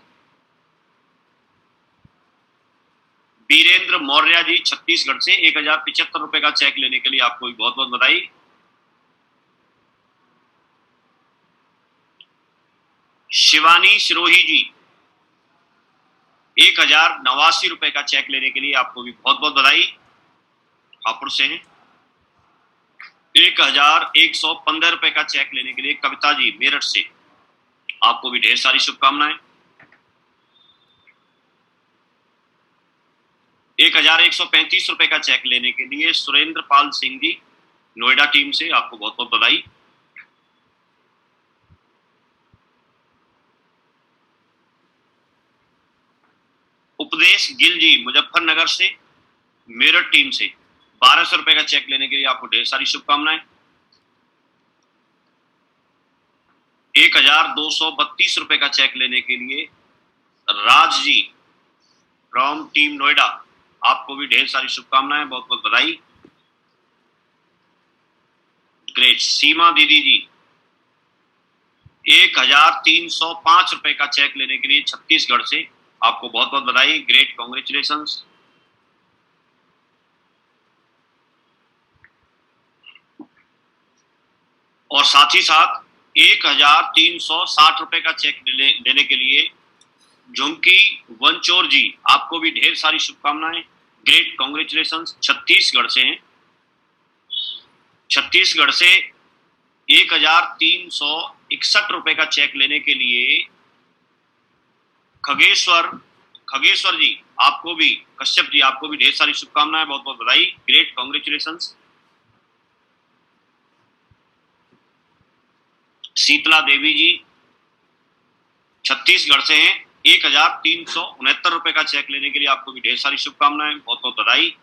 वीरेंद्र मौर्य जी छत्तीसगढ़ से 1075 रुपए का चेक लेने के लिए आपको भी बहुत बहुत बधाई। शिवानी सिरोही जी 1089 रुपए का चेक लेने के लिए आपको भी बहुत बहुत बधाई, हापुड़ से हैं। 1115 रुपए का चेक लेने के लिए कविता जी मेरठ से, आपको भी ढेर सारी शुभकामनाएं। 1135 रुपए का चेक लेने के लिए सुरेंद्र पाल सिंह जी नोएडा टीम से, आपको बहुत बहुत बधाई। उपदेश गिल जी मुजफ्फरनगर से मेरठ टीम से 1200 रुपए का चेक लेने के लिए आपको ढेर सारी शुभकामनाएं। 1232 रुपए का चेक लेने के लिए राज जी फ्रॉम टीम नोएडा, आपको भी ढेर सारी शुभकामनाएं, बहुत बहुत बधाई। ग्रेट। सीमा दीदी जी 1305 रुपए का चेक लेने के लिए छत्तीसगढ़ से, आपको बहुत बहुत बधाई। Great, congratulations. और साथ ही साथ 1360 का चेक देने के लिए झुमकी वंचोर जी, आपको भी ढेर सारी शुभकामनाएं, ग्रेट कांग्रेचुलेशन। छत्तीसगढ़ से हैं, छत्तीसगढ़ से 1361 का चेक लेने के लिए खगेश्वर जी, आपको भी, कश्यप जी, आपको भी ढेर सारी शुभकामनाएं, बहुत बहुत बधाई, ग्रेट कांग्रेचुलेशन। शीतला देवी जी छत्तीसगढ़ से हैं, 1369 का चेक लेने के लिए आपको भी ढेर सारी शुभकामनाएं, बहुत बहुत बधाई।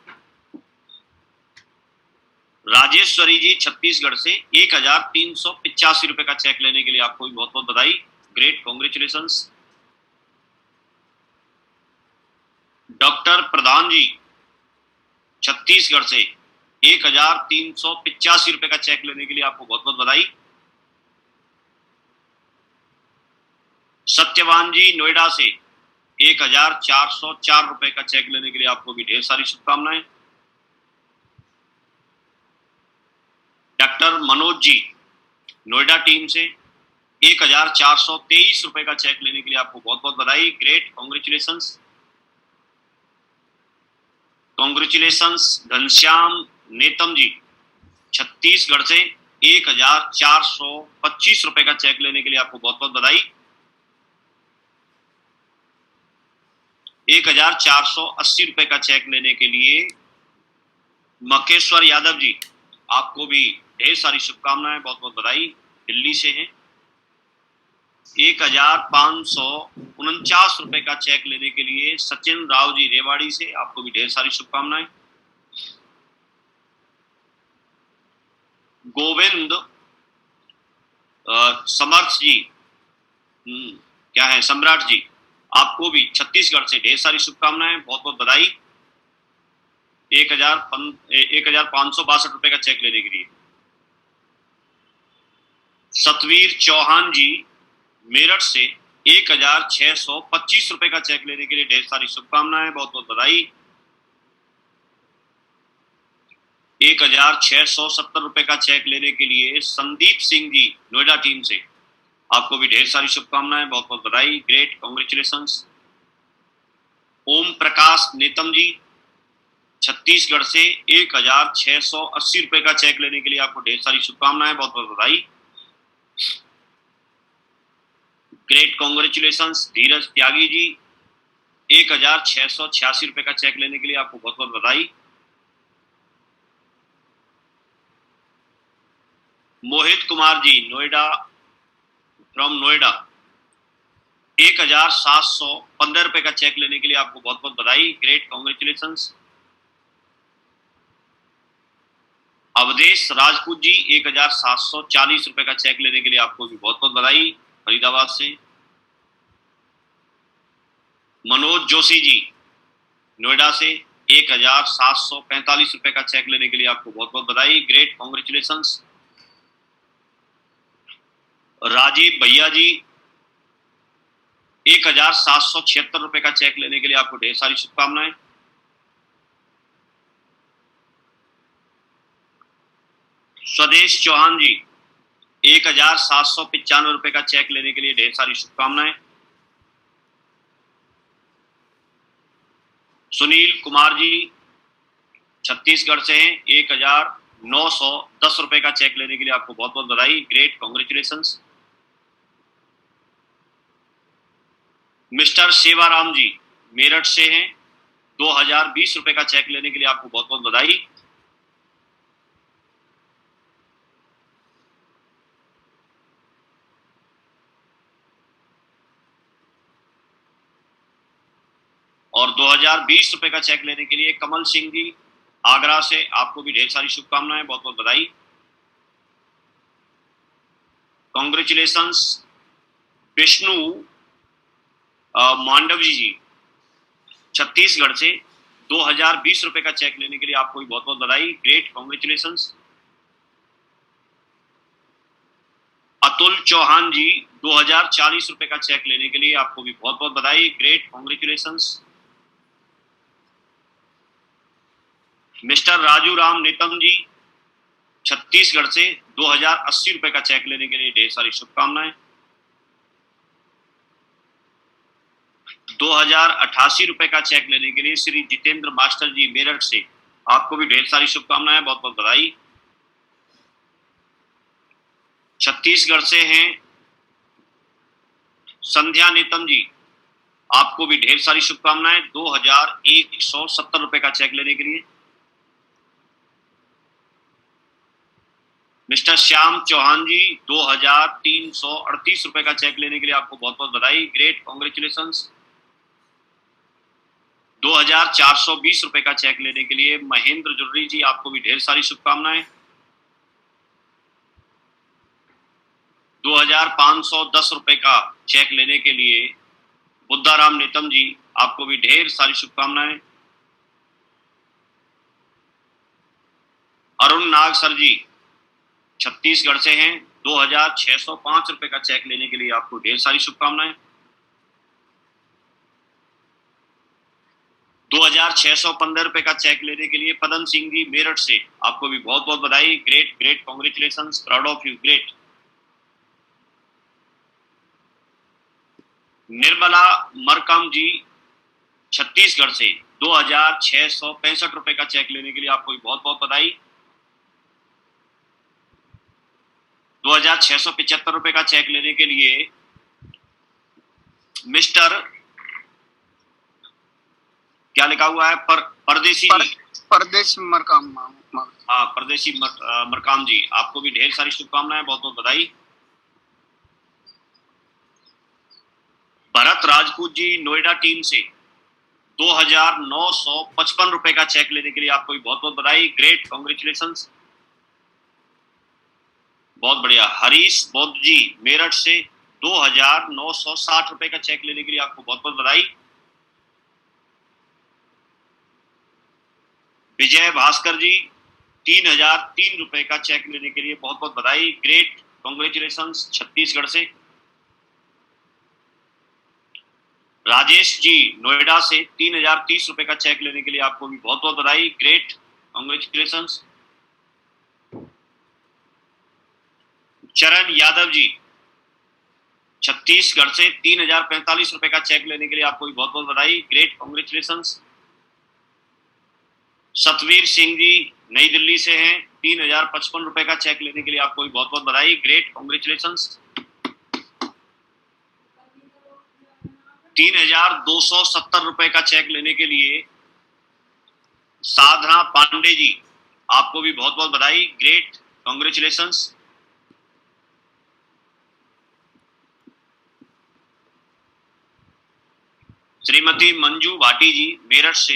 राजेश्वरी जी छत्तीसगढ़ से 1385 का चेक लेने के लिए आपको भी बहुत बहुत बधाई, ग्रेट कांग्रेचुलेशन। डॉक्टर प्रधान जी छत्तीसगढ़ से 1385 का चेक लेने के लिए आपको बहुत बहुत बधाई। सत्यवान जी नोएडा से 1404 का चेक लेने के लिए आपको भी ढेर सारी शुभकामनाएं। डॉक्टर मनोज जी नोएडा टीम से 1423 का चेक लेने के लिए आपको बहुत बहुत बधाई, great congratulations. Congratulations Ghanshyam नेतम ji Chhattisgarh से 1425 का चेक लेने के लिए आपको बहुत बहुत बधाई। 1480 का चेक लेने के लिए मकेश्वर यादव जी, आपको भी ढेर सारी शुभकामनाएं, बहुत बहुत बधाई, दिल्ली से हैं। 1549 का चेक लेने के लिए सचिन राव जी रेवाड़ी से, आपको भी ढेर सारी शुभकामनाएं। गोविंद समर्थ जी, क्या है, सम्राट जी, आपको भी छत्तीसगढ़ से ढेर सारी शुभकामनाएं, बहुत बहुत बधाई, 1562 का चेक लेने के लिए। सतवीर चौहान जी मेरठ से 1625 का चेक लेने के लिए ढेर सारी शुभकामनाएं, बहुत बहुत बधाई। 1670 का चेक लेने के लिए संदीप सिंह जी नोएडा टीम से, आपको भी ढेर सारी शुभकामनाएं, बहुत बहुत बधाई, ग्रेट कांग्रेचुलेशंस। ओम प्रकाश नेतम जी छत्तीसगढ़ से 1680 का चेक लेने के लिए आपको ढेर सारी शुभकामनाएं, बहुत बहुत बधाई, ग्रेट कांग्रेचुलेशंस। धीरज त्यागी जी 1686 का चेक लेने के लिए आपको बहुत बहुत बधाई। मोहित कुमार जी नोएडा, फ्रॉम नोएडा, 1715 का चेक लेने के लिए आपको बहुत बहुत बधाई, ग्रेट कांग्रेचुलेशंस। अवधेश राजपूत जी 1740 का चेक लेने के लिए आपको भी बहुत बहुत बधाई, फरीदाबाद से। मनोज जोशी जी नोएडा से 1745 का चेक लेने के लिए आपको बहुत बहुत बधाई, ग्रेट कांग्रेचुलेशंस। राजीव भैया जी 1776 का चेक लेने के लिए आपको ढेर सारी शुभकामनाएं। स्वदेश चौहान जी 1795 का चेक लेने के लिए ढेर सारी शुभकामनाएं। सुनील कुमार जी छत्तीसगढ़ से हैं, 1910 का चेक लेने के लिए आपको बहुत बहुत बधाई, ग्रेट कांग्रेचुलेशंस। मिस्टर सेवाराम जी मेरठ से हैं, 2020 का चेक लेने के लिए आपको बहुत बहुत बधाई। और 2020 का चेक लेने के लिए कमल सिंह जी आगरा से, आपको भी ढेर सारी शुभकामनाएं, बहुत बहुत बधाई, कांग्रेचुलेशंस। विष्णु मांडवी जी छत्तीसगढ़ से 2020 का चेक लेने के लिए आपको भी बहुत बहुत बधाई, ग्रेट कांग्रेचुलेशंस। अतुल चौहान जी 2040 का चेक लेने के लिए आपको भी बहुत बहुत बधाई, great congratulations. Mister Raju Ram Netam ji Chhattisgarh से 2080 रुपए का चेक लेने के लिए ढेर सारी शुभकामनाएं। 2088 रुपए का चेक लेने के लिए श्री जितेंद्र मास्टर जी मेरठ से, आपको भी ढेर सारी शुभकामनाएं, बहुत बहुत बधाई। छत्तीसगढ़ से हैं संध्या नेतम जी, आपको भी ढेर सारी शुभकामनाएं 2170 रुपए का चेक लेने के लिए। मिस्टर श्याम चौहान जी 2338 रुपए का चेक लेने के लिए आपको बहुत बहुत बधाई, ग्रेट, कॉन्ग्रेचुलेशंस। 2420 रुपए का चेक लेने के लिए महेंद्र जुर्री जी, आपको भी ढेर सारी शुभकामनाएं। 2510 रुपए का चेक लेने के लिए बुद्धाराम नेतम जी, आपको भी ढेर सारी शुभकामनाएं। अरुण नाग सर जी छत्तीसगढ़ से हैं, 2605 रुपए का चेक लेने के लिए आपको ढेर सारी शुभकामनाएं। 2615 रुपए का चेक लेने के लिए पदम सिंह जी मेरठ से, आपको भी बहुत बहुत बधाई, great great, congratulations, proud of you, great. Nirmala Markam ji Chhattisgarh से 2665 रुपए का चेक लेने के लिए आपको भी बहुत बहुत बधाई। 2675 रुपए का चेक लेने के लिए मिस्टर, क्या लिखा हुआ है, परदेसी परदेश मरकाम, हाँ परदेसी मरकाम जी, आपको भी ढेर सारी शुभकामनाएं, बहुत बहुत बधाई। भरत राजपूत जी नोएडा टीम से 2955 रुपए का चेक लेने के लिए आपको भी बहुत बहुत बधाई, ग्रेट, कॉन्ग्रेचुलेशंस, बहुत बढ़िया। हरीश बौद्ध जी मेरठ से 2960 रुपए का चेक लेने के लिए आपको बहुत बहुत बधाई। विजय भास्कर जी 3003 रुपए का चेक लेने के लिए बहुत बहुत बधाई, ग्रेट, कॉन्ग्रेचुलेशंस, छत्तीसगढ़ से। राजेश जी नोएडा से 3030 रुपए का चेक लेने के लिए आपको भी बहुत बहुत बधाई, ग्रेट, कॉन्ग्रेचुलेशंस। चरण यादव जी छत्तीसगढ़ से 3045 रुपए का चेक लेने के लिए आपको भी बहुत बहुत बधाई, ग्रेट, कॉन्ग्रेचुलेशंस। सतवीर सिंह जी नई दिल्ली से हैं, 3055 रुपए का चेक लेने के लिए आपको भी बहुत बहुत बधाई, ग्रेट, कॉन्ग्रेचुलेशंस। 3270 रुपए का चेक लेने के लिए साधना पांडे जी, आपको भी बहुत बहुत बधाई, ग्रेट, कॉन्ग्रेचुलेशंस। श्रीमती मंजू भाटी जी मेरठ से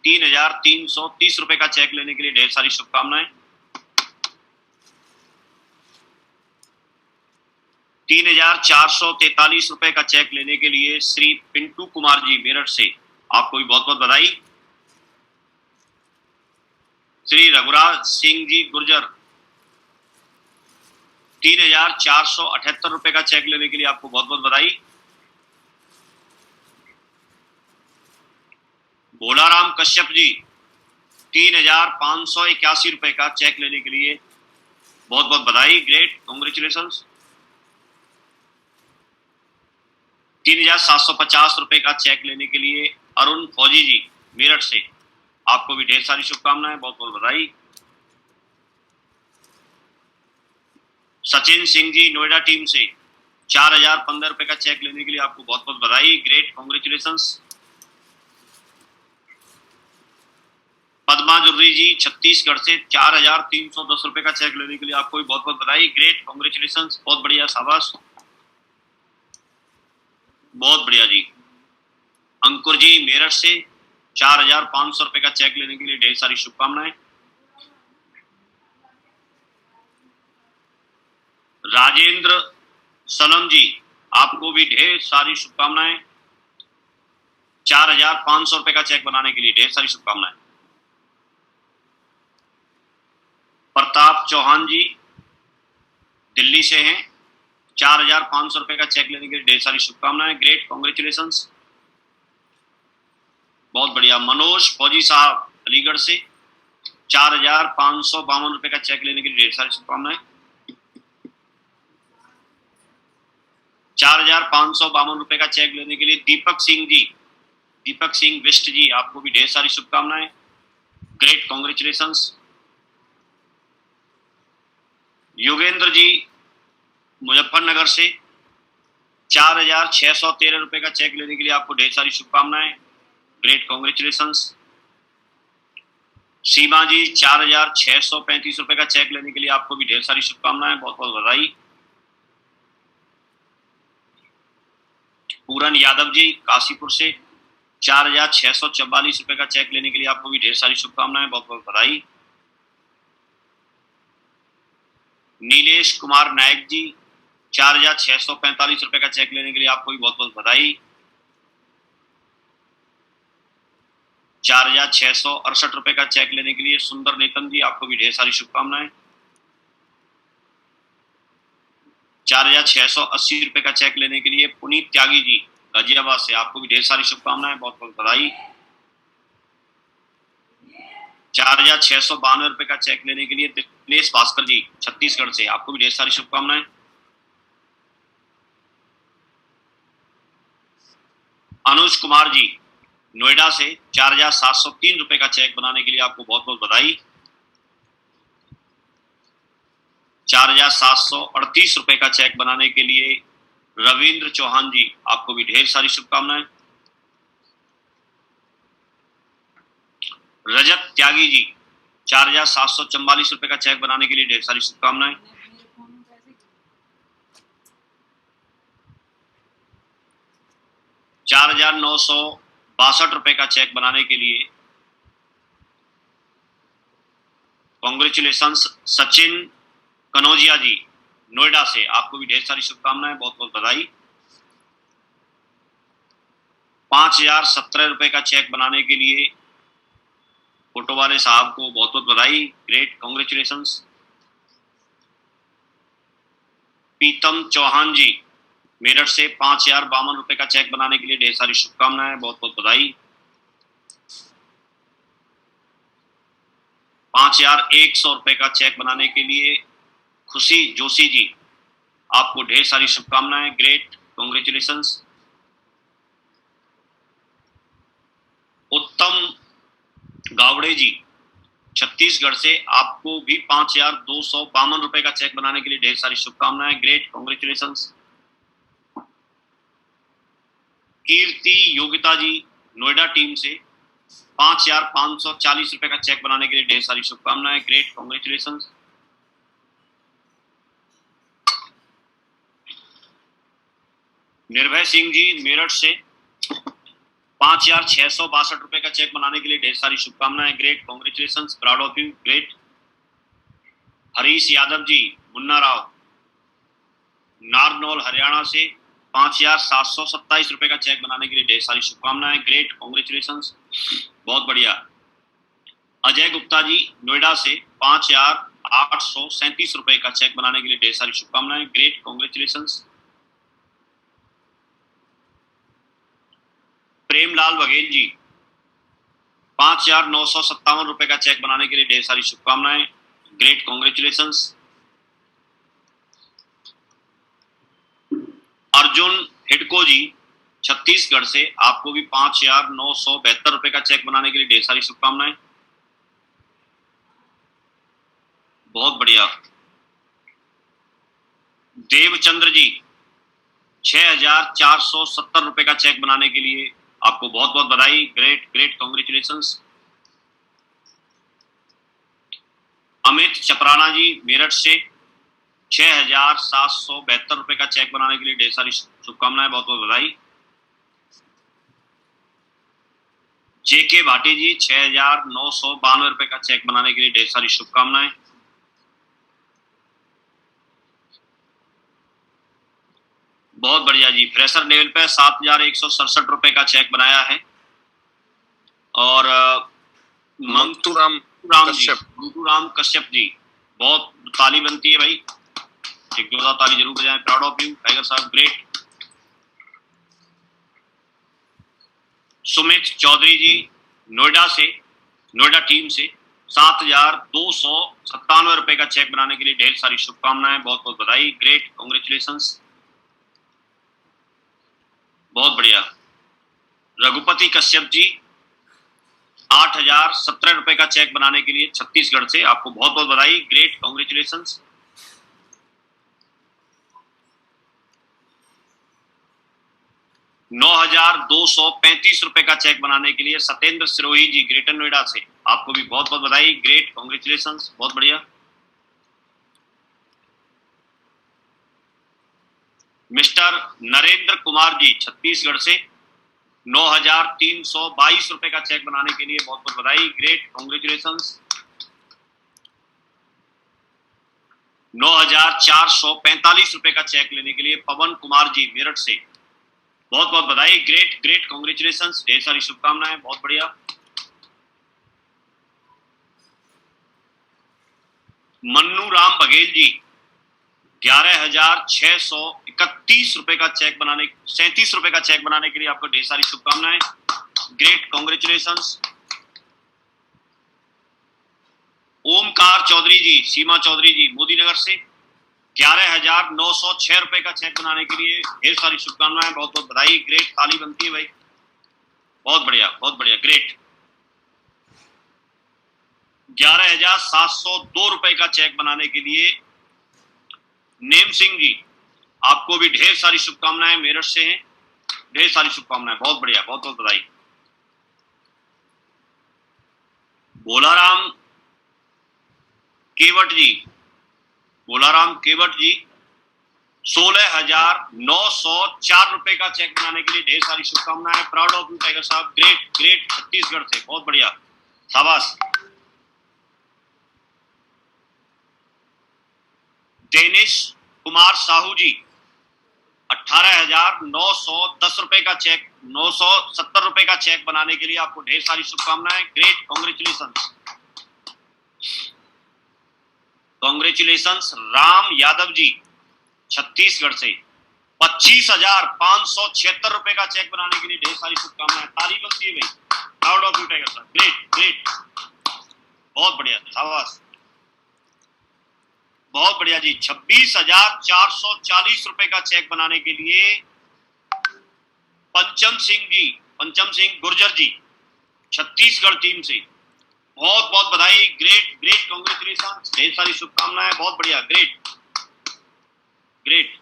3330 रुपए का चेक लेने के लिए ढेर सारी शुभकामनाएं। 3443 रुपए का चेक लेने के लिए श्री पिंटू कुमार जी मेरठ से, आपको भी बहुत बहुत बधाई। श्री रघुराज सिंह जी गुर्जर 3478 रुपए का चेक लेने के लिए आपको बहुत बहुत बधाई। भोलाराम कश्यप जी 3581 रुपए का चेक लेने के लिए बहुत बहुत बधाई, ग्रेट, कॉन्ग्रेचुलेशंस। 3750 रुपए का चेक लेने के लिए अरुण फौजी जी मेरठ से, आपको भी ढेर सारी शुभकामनाएं, बहुत बहुत बधाई। सचिन सिंह जी नोएडा टीम से 4015 रुपए का चेक लेने के लिए आपको बहुत बहुत बधाई, ग्रेट, कॉन्ग्रेचुलेशंस। पद्मा जुर्री जी छत्तीसगढ़ से 4310 रुपए का चेक लेने के लिए आपको भी बहुत बहुत बधाई, ग्रेट, कॉन्ग्रेचुलेशंस, बहुत बढ़िया, शाबाश, बहुत बढ़िया जी। अंकुर जी मेरठ से 4500 रुपए का चेक लेने के लिए ढेर सारी शुभकामनाएं। राजेंद्र सलम जी, आपको भी ढेर सारी शुभकामनाएं, 4500 रुपए का चेक बनाने के लिए ढेर सारी शुभकामनाएं। प्रताप चौहान जी दिल्ली से हैं, 4500 रुपए का चेक लेने के लिए ढेर सारी शुभकामनाएं, ग्रेट, कॉन्ग्रेचुलेशंस, बहुत बढ़िया। मनोज फौजी साहब अलीगढ़ से ₹4,552 का चेक लेने के लिए ढेर सारी शुभकामनाएं। ₹4,552 का चेक लेने के लिए दीपक सिंह विष्ट जी, आपको भी ढेर सारी शुभकामनाएं। Great, congratulations. योगेंद्र जी मुजफ्फरनगर से ₹4,613 का चेक लेने के लिए आपको ढेर सारी शुभकामनाएं। Great, congratulations. सीमा जी ₹4,635 का चेक लेने के लिए आपको भी ढेर सारी शुभकामनाएं, बहुत बहुत बधाई। पूरन यादव जी काशीपुर से ₹4,644 का चेक लेने के लिए आपको भी ढेर सारी शुभकामनाएं, बहुत बहुत बधाई। नीलेश कुमार नायक जी ₹4,645 का चेक लेने के लिए आपको भी बहुत बहुत बधाई। ₹4,668 का चेक लेने के लिए सुंदर नेतन जी, आपको भी ढेर सारी शुभकामनाएं। ₹4,680 का चेक लेने के लिए पुनीत त्यागी जी गाजियाबाद से, आपको भी ढेर सारी शुभकामनाएं, बहुत बहुत बधाई। ₹4,692 का चेक लेने के लिए दिनेश भास्कर जी छत्तीसगढ़ से, आपको भी ढेर सारी शुभकामनाएं। अनुज कुमार जी नोएडा से ₹4,703 का चेक बनाने के लिए आपको बहुत बहुत बधाई। ₹4,738 का चेक बनाने के लिए रविंद्र चौहान जी, आपको भी ढेर सारी शुभकामनाएं। रजत त्यागी जी ₹4,744 का चेक बनाने के लिए ढेर सारी शुभकामनाएं। ₹4,962 का चेक बनाने के लिए कॉन्ग्रेचुलेशंस सचिन कनौजिया जी नोएडा से, आपको भी ढेर सारी शुभकामनाएं, बहुत बहुत बधाई। ₹5,017 का चेक बनाने के लिए फोटो वाले साहब को बहुत बहुत बधाई। Great, congratulations. पीतम चौहान जी मेरठ से ₹5,052 का चेक बनाने के लिए ढेर सारी शुभकामनाएं, बहुत बहुत बधाई। ₹5,100 का चेक बनाने के लिए खुशी जोशी जी, आपको ढेर सारी शुभकामनाएं। Great, congratulations. उत्तम गावड़े जी छत्तीसगढ़ से, आपको भी ₹5,252 का चेक बनाने के लिए ढेर सारी शुभकामनाएं। Great, congratulations. Kirti Yogita ji Noida team से ₹5,540 का चेक बनाने के लिए ढेर सारी शुभकामनाएं। Great, congratulations. निर्भय सिंह जी मेरठ से ₹5,662 का चेक बनाने के लिए ढेर सारी शुभकामनाएं। Great, congratulations, proud of you. Great. Harish Yadav ji Munna Rao Narnaul Haryana से ₹5,727 का चेक बनाने के लिए ढेर सारी शुभकामनाएं। ग्रेट, कॉन्ग्रेचुलेशंस, बहुत बढ़िया। अजय गुप्ता जी नोएडा से ₹5,837 का चेक बनाने के लिए ढेर सारी शुभकामनाएं। Great, congratulations. प्रेमलाल बघेल जी ₹5,957 का चेक बनाने के लिए ढेर सारी शुभकामनाएं। Great, congratulations. अर्जुन हिडको जी छत्तीसगढ़ से, आपको भी ₹5,972 का चेक बनाने के लिए ढेर सारी शुभकामनाएं, बहुत बढ़िया। देवचंद्र जी ₹6,470 का चेक बनाने के लिए आपको बहुत बहुत बधाई। Great, great, congratulations. Amit Chaprana ji Meerut से ₹6,772 का चेक बनाने के लिए ढेर सारी शुभकामनाएं, बहुत बहुत बधाई। जेके भाटी जी ₹6,992 का चेक बनाने के लिए ढेर सारी शुभकामनाएं। बहुत बढ़िया जी। फ्रेशर लेवल पे ₹7,167 का चेक बनाया है। और मंगतूराम कश्यप जी, बहुत ताली बनती है भाई, एक जोरदार ताली जरूर बजाएं। प्राउड ऑफ यू टाइगर साहब, ग्रेट। सुमित चौधरी जी नोएडा टीम से ₹7,297 का चेक बनाने के लिए ढेर सारी शुभकामनाएं, बहुत बहुत बधाई, ग्रेट, कांग्रेचुलेशंस, बहुत बढ़िया। रघुपति कश्यप जी ₹8,017 का चेक बनाने के लिए छत्तीसगढ़ से, आपको बहुत बहुत बधाई, ग्रेट, कांग्रेचुलेशंस। ₹9,235 का चेक बनाने के लिए सत्येंद्र सिरोही जी ग्रेटर नोएडा से, आपको भी बहुत बहुत बधाई, ग्रेट, कांग्रेचुलेशंस, बहुत बढ़िया। मिस्टर नरेंद्र कुमार जी छत्तीसगढ़ से ₹9,322 का चेक बनाने के लिए बहुत बहुत बधाई, ग्रेट, कांग्रेचुलेशंस। ₹9,445 का चेक लेने के लिए पवन कुमार जी मेरठ से, बहुत बहुत बधाई, ग्रेट ग्रेट, कांग्रेचुलेशंस, ढेर सारी शुभकामनाएं, बहुत बढ़िया। मन्नू राम बघेल जी ₹11,631 का चेक बनाने, ₹37 का चेक बनाने के लिए आपको ढेर सारी शुभकामनाएं, ग्रेट, कांग्रेचुलेशंस। ओमकार चौधरी जी, सीमा चौधरी जी मोदी नगर से ₹11,906 का चेक बनाने के लिए ढेर सारी शुभकामनाएं, बहुत बहुत बधाई, ग्रेट, ताली बनती है भाई, बहुत बढ़िया, ग्रेट। ₹11,702 का चेक बनाने के लिए नेम सिंह जी, आपको भी ढेर सारी शुभकामनाएं, मेरठ से हैं, ढेर सारी शुभकामनाएं, बहुत बढ़िया, बहुत बहुत बधाई। भोलाराम केवट जी, ₹16,904 का चेक बनाने के लिए ढेर सारी शुभकामनाएं, प्राउड ऑफ यू टाइगर साहब, ग्रेट ग्रेट, छत्तीसगढ़ से, बहुत बढ़िया, शाबाश। देनिश कुमार साहू जी ₹18,910 का चेक, ₹970 का चेक बनाने के लिए आपको ढेर सारी शुभकामनाएं, ग्रेट, कांग्रेचुलेशंस। राम यादव जी छत्तीसगढ़ से ₹25,576 का चेक बनाने के लिए ढेर सारी शुभकामनाएं, ताली बनती है भाई, प्राउड ऑफ यू टाइगर साहब, ग्रेट ग्रेट, बहुत बढ़िया, शाबाश, बहुत बढ़िया जी। ₹26,440 का चेक बनाने के लिए पंचम सिंह गुर्जर जी छत्तीसगढ़ टीम से, बहुत बहुत बधाई, ग्रेट ग्रेट, कांग्रेचुलेशन, ढेर सारी शुभकामनाएं, बहुत बढ़िया, ग्रेट ग्रेट।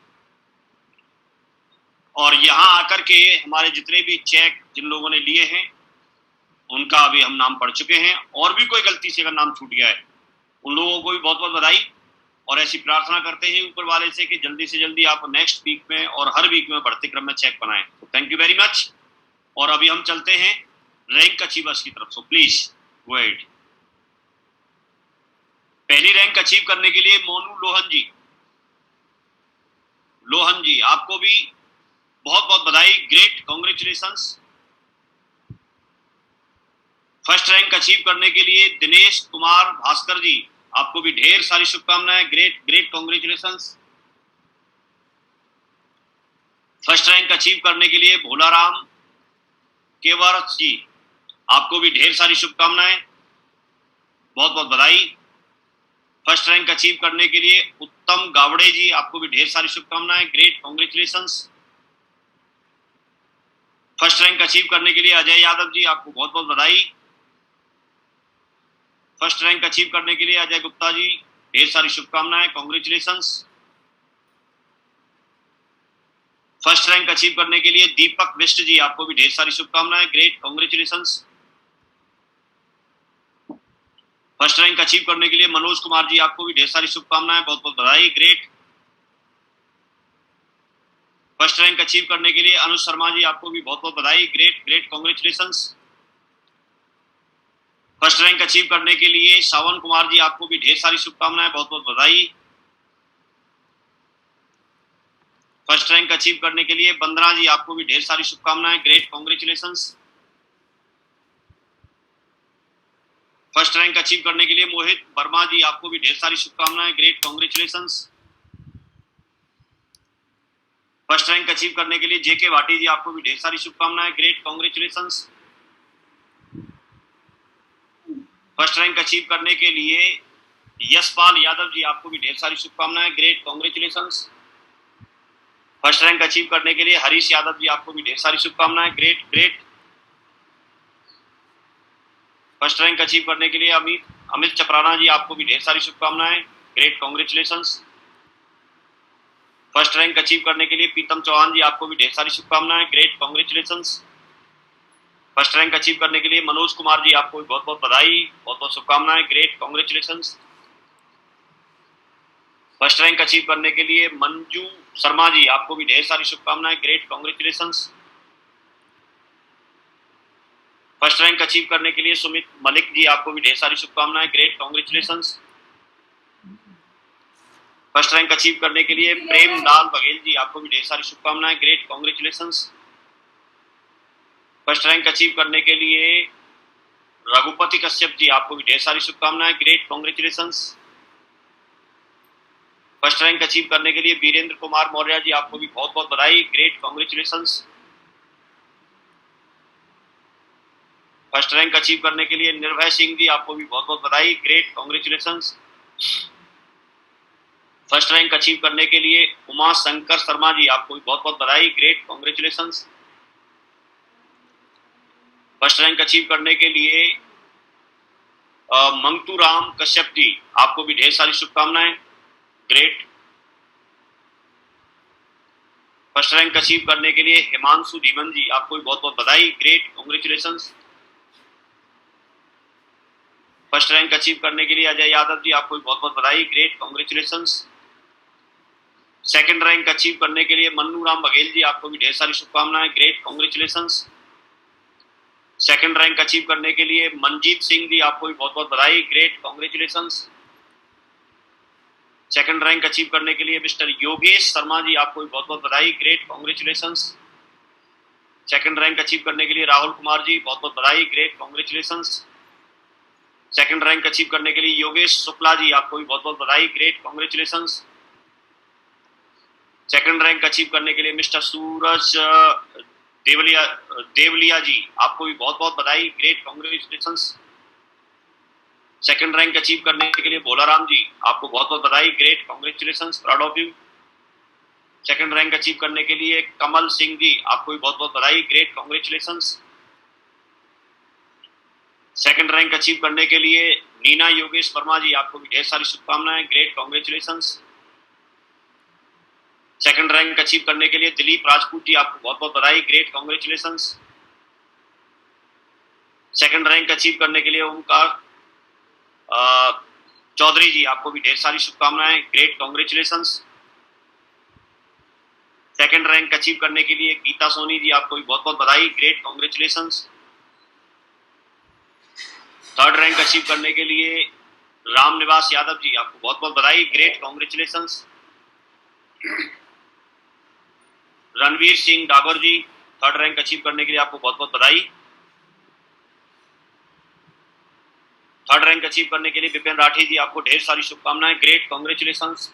और यहाँ आकर के हमारे जितने भी चेक जिन लोगों ने लिए हैं उनका अभी हम नाम पढ़ चुके हैं, और भी कोई गलती से अगर नाम छूट गया है उन लोगों को भी बहुत बहुत बधाई, और ऐसी प्रार्थना करते हैं ऊपर वाले से कि जल्दी से जल्दी आप नेक्स्ट वीक में और हर वीक में बढ़ते क्रम में चेक बनाएं। तो थैंक यू वेरी मच। और अभी हम चलते हैं रैंक अचीवर्स की तरफ, सो प्लीज गो अहेड। पहली रैंक अचीव करने के लिए मोनू लोहन जी आपको भी बहुत बहुत बधाई, great, congratulations. First rank achieve करने के लिए दिनेश कुमार भास्कर जी, आपको भी ढेर सारी शुभकामनाएं, great great, congratulations. First rank achieve करने के लिए भोलाराम केवट जी, आपको भी ढेर सारी शुभकामनाएं, बहुत बहुत बधाई। फर्स्ट रैंक अचीव करने के लिए उत्तम गावड़े जी, आपको भी ढेर सारी शुभकामनाएं, great, congratulations. First rank achieve करने के लिए अजय यादव जी, आपको बहुत बहुत बधाई। फर्स्ट रैंक अचीव करने के लिए अजय गुप्ता जी, ढेर सारी शुभकामनाएं, कांग्रेचुलेशंस। फर्स्ट रैंक अचीव करने के लिए दीपक बिष्ट जी, आपको भी ढेर सारी शुभकामनाएं, great, congratulations. First rank achieve करने के लिए मनोज कुमार जी, आपको भी ढेर सारी शुभकामनाएं, बहुत बहुत बधाई, ग्रेट। फर्स्ट रैंक अचीव करने के लिए अनुज शर्मा जी, आपको भी बहुत बहुत बधाई, great great, congratulations. First rank achieve करने के लिए श्रावण कुमार जी, आपको भी ढेर सारी शुभकामनाएं, बहुत बहुत बधाई। फर्स्ट रैंक अचीव करने के लिए बंदना जी, आपको भी ढेर सारी शुभकामनाएं, great, congratulations. First rank achieve करने के लिए मोहित वर्मा जी, आपको भी ढेर सारी शुभकामनाएं, great, congratulations. First rank achieve करने के लिए जेके भाटी जी, आपको भी ढेर सारी शुभकामनाएं, great, congratulations. First rank achieve करने के लिए यशपाल यादव जी, आपको भी ढेर सारी शुभकामनाएं, great, congratulations. First rank achieve करने के लिए हरीश यादव जी, आपको भी ढेर सारी शुभकामनाएं, great great. First rank achieve करने के लिए अमित चपराना जी, आपको भी ढेर सारी शुभकामनाएं, great, congratulations. First rank achieve करने के लिए प्रीतम चौहान जी, आपको भी ढेर सारी शुभकामनाएं, great, congratulations. First rank achieve करने के लिए मनोज कुमार जी, आपको भी बहुत बहुत बधाई, बहुत बहुत शुभकामनाएं, great, congratulations. First rank achieve करने के लिए मंजू शर्मा जी, आपको भी ढेर सारी शुभकामनाएं, great, congratulations. First rank achieve करने के लिए सुमित मलिक जी, आपको भी ढेर सारी शुभकामनाएं, great, congratulations. First rank achieve करने के लिए प्रेम लाल बघेल जी, आपको भी ढेर सारी शुभकामनाएं, great, congratulations. First rank achieve करने के लिए रघुपति कश्यप जी, आपको भी ढेर सारी शुभकामनाएं, great, congratulations. First rank achieve करने के लिए वीरेंद्र कुमार मौर्य जी, आपको भी बहुत बहुत बधाई, great, congratulations. First rank achieve करने के लिए निर्भय सिंह जी, आपको भी बहुत बहुत बधाई, great, congratulations. First rank achieve करने के लिए उमा शंकर शर्मा जी, आपको भी बहुत बहुत बधाई, great, congratulations. First rank achieve करने के लिए मंगतू राम कश्यप जी, आपको भी ढेर सारी शुभकामनाएं, ग्रेट। फर्स्ट रैंक अचीव करने के लिए हिमांशु धीमन जी, आपको भी बहुत बहुत बधाई, great, congratulations. First rank achieve करने के लिए अजय यादव जी, आपको भी बहुत बहुत बधाई, great, congratulations. Second rank achieve करने के लिए मन्नू राम बघेल जी, आपको भी ढेर सारी शुभकामनाएं, great, congratulations. Second rank achieve करने के लिए मनजीत सिंह जी, आपको भी बहुत बहुत बधाई, great, congratulations. Second rank achieve करने के लिए मिस्टर योगेश शर्मा जी, आपको भी बहुत बहुत बधाई, great, congratulations. Second rank achieve करने के लिए राहुल कुमार जी, बहुत बहुत बधाई, great, congratulations. Second rank achieve करने के लिए योगेश शुक्ला जी, आपको भी बहुत बहुत बधाई, great, congratulations. Second rank achieve करने के लिए मिस्टर सूरज देवलिया जी, आपको भी बहुत बहुत बधाई, great, congratulations. Second rank achieve करने के लिए भोलाराम जी, आपको बहुत बहुत बधाई, great, congratulations, proud of you. Second rank achieve करने के लिए कमल सिंह जी, आपको भी बहुत बहुत बधाई, great, congratulations. Second rank achieve करने के लिए नीना योगेश वर्मा जी, आपको भी ढेर सारी शुभकामनाएं, great, congratulations. Second rank achieve करने के लिए दिलीप राजपूत जी, आपको बहुत बहुत बधाई, great, congratulations. Second rank achieve करने के लिए ओमकार चौधरी जी, आपको भी ढेर सारी शुभकामनाएं, great, congratulations. Second rank achieve करने के लिए गीता सोनी जी, आपको भी बहुत बहुत बधाई, great, congratulations. Third rank achieve करने के लिए रामनिवास यादव जी, आपको बहुत बहुत बधाई, ग्रेट, कांग्रेचुलेशंस। रणवीर सिंह डागर जी, थर्ड रैंक अचीव करने के लिए आपको बहुत बहुत बधाई। थर्ड रैंक अचीव करने के लिए विपिन राठी जी, आपको ढेर सारी शुभकामनाएं, great, congratulations.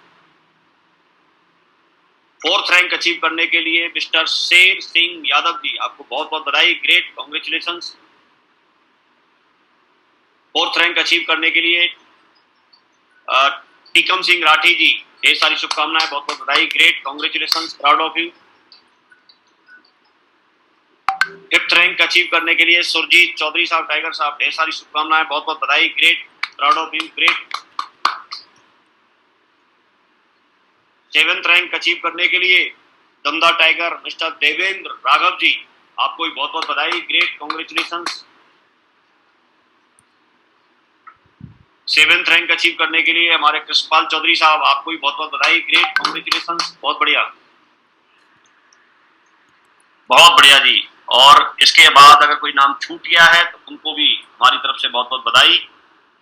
Fourth rank achieve करने के लिए मिस्टर शेर सिंह यादव जी, आपको बहुत बहुत बधाई, great, congratulations. Fourth rank achieve करने के लिए टीकम सिंह राठी जी, ढेर सारी शुभकामनाएं, बहुत बहुत बधाई, great, congratulations, proud of you. Fifth rank achieve करने के लिए सुरजीत चौधरी साहब, टाइगर साहब, ढेर सारी शुभकामनाएं, बहुत बहुत बधाई, great, proud of you, great. Seventh rank achieve करने के लिए दमदा टाइगर मिस्टर देवेंद्र राघव जी, आपको भी बहुत बहुत बधाई, great, congratulations. Seventh rank achieve करने के लिए हमारे कृष्णपाल चौधरी साहब, आपको भी बहुत बहुत बधाई, ग्रेट, कांग्रेचुलेशंस, बहुत बढ़िया, बहुत बढ़िया जी। और इसके बाद अगर कोई नाम छूट गया है तो उनको भी हमारी तरफ से बहुत बहुत बधाई,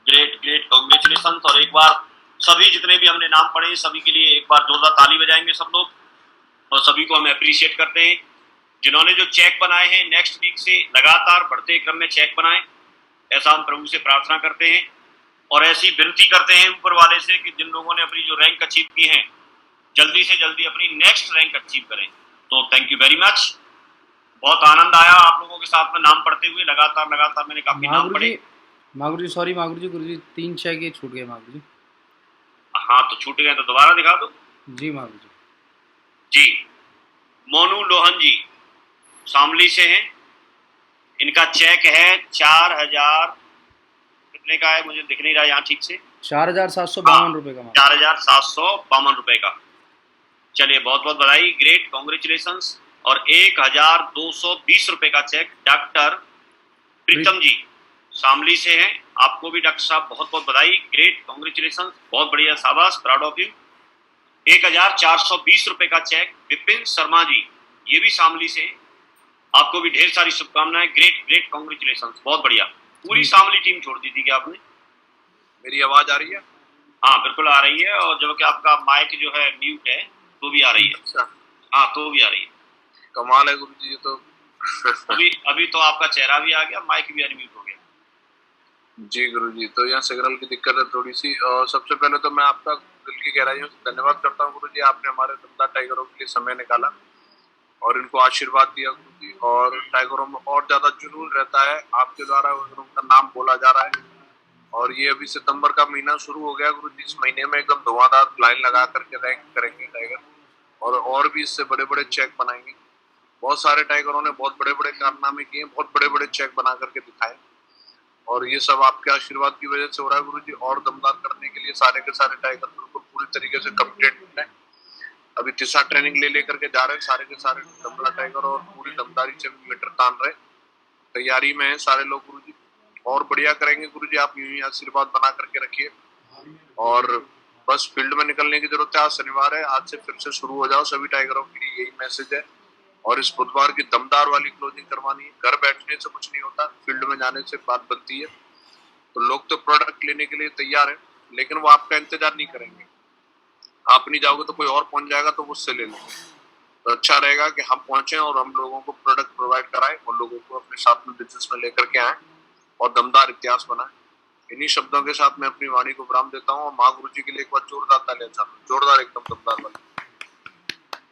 ग्रेट ग्रेट, कांग्रेचुलेशंस। और एक बार सभी जितने भी हमने नाम पढ़े सभी के लिए एक बार जोरदार ताली बजाएंगे सब लोग, और सभी को हम अप्रिशिएट करते हैं। जिन्होंने जो चेक बनाए हैं नेक्स्ट वीक से लगातार बढ़ते क्रम में चेक बनाएं, ऐसा हम प्रभु से प्रार्थना करते हैं और ऐसी विनती करते हैं ऊपर वाले से कि जिन लोगों ने अपनी जो रैंक अचीव की है जल्दी से जल्दी अपनी नेक्स्ट रैंक अचीव करें। तो थैंक यू वेरी मच, बहुत आनंद आया आप लोगों के साथ में नाम पढ़ते हुए, लगातार मैंने काफी नाम पढ़े। मागुरु जी सॉरी मागुरु जी, गुरुजी 3 चेक ये छूट गए मागुरु जी। हाँ तो छूट गए तो दोबारा दिखा दो। जी मागुरु जी। जी, मोनू लोहन जी शामली से हैं। इनका चेक है 4000 कितने का है, मुझे दिख नहीं रहा यहाँ ठीक से। 4752 रुपए का मागुरु। 4752 का। चलिए बहुत बहुत बधाई, ग्रेट, कॉन्ग्रेचुलेशंस। और 1220 रुपए का चेक डॉक्टर प्रीतम जी शामली से हैं। आपको भी डॉक्टर साहब बहुत बहुत बधाई, ग्रेट, कॉन्ग्रेचुलेशंस, बहुत बढ़िया, शाबाश, प्राउड ऑफ यू। 1420 रुपए का चेक विपिन शर्मा जी, ये भी शामली से हैं। आपको भी ढेर सारी शुभकामनाएं, ग्रेट ग्रेट, कॉन्ग्रेचुलेशंस, बहुत बढ़िया। पूरी शामली टीम छोड़ दी थी क्या आपने? मेरी आवाज आ रही है? हाँ बिल्कुल आ रही है, और जब कि आपका माइक जो है म्यूट है तो भी आ रही है। अच्छा, हाँ तो भी आ रही है। कमाल है गुरुजी, ये तो अभी तो आपका चेहरा भी आ गया, माइक भी अनम्यूट हो गया। जी गुरुजी, तो यहाँ सिग्नल की दिक्कत है थोड़ी सी। और सबसे पहले तो मैं आपका दिल की गहराइयों से धन्यवाद करता हूँ गुरुजी, आपने हमारे दमदार टाइगरों के लिए समय निकाला और इनको आशीर्वाद दिया गुरुजी। और टाइगरों में और ज्यादा जुनून रहता है, आपके द्वारा उनका नाम बोला जा रहा है। और ये अभी सितंबर का महीना शुरू हो गया गुरुजी, इस महीने में एकदम धुआंधार लाइन लगा करके रैंक करेंगे टाइगर, और भी इससे बड़े बड़े चेक बनाएंगे। बहुत सारे टाइगरों ने बहुत बड़े बड़े कारनामे किए, बहुत बड़े बड़े चेक बना करके दिखाए, और ये सब आपके आशीर्वाद की वजह से हो रहा है गुरुजी। और दमदार करने के लिए सारे के सारे टाइगर बिल्कुल पूरी तरीके से कमिटेड है। अभी तीसरा ट्रेनिंग ले लेकर के जा रहे हैं सारे के सारे दमदार टाइगर, और पूरी दमदारी से मीटर तान रहे, तैयारी में है सारे लोग गुरुजी। और बढ़िया करेंगे गुरुजी, आप यूं ही आशीर्वाद बना करके रखिए। और बस फील्ड में निकलने की जरूरत है, आज शनिवार है, आज से फिर से शुरू हो जाओ, सभी टाइगरों के लिए यही मैसेज है। और इस बुधवार की दमदार वाली क्लोजिंग करवानी है, घर बैठने से कुछ नहीं होता, फील्ड में जाने से बात बनती है। तो लोग तो प्रोडक्ट लेने के लिए तैयार है, लेकिन वो आपका इंतजार नहीं करेंगे। आप नहीं जाओगे तो कोई और पहुंच जाएगा, तो वो उससे ले लेंगे। तो अच्छा रहेगा कि हम पहुंचे और हम लोगों को प्रोडक्ट प्रोवाइड कराएं और लोगों को अपने साथ में बिजनेस में लेकर के आए और दमदार इतिहास बनाएं। इन्हीं शब्दों के साथ मैं अपनी वाणी को विराम देता हूँ और माँ गुरु जी के लिए एक बार जोरदार तालियां चाहता हूँ, जोरदार एकदम दमदार वाली।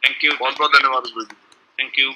थैंक यू, बहुत बहुत धन्यवाद गुरु जी। Thank you.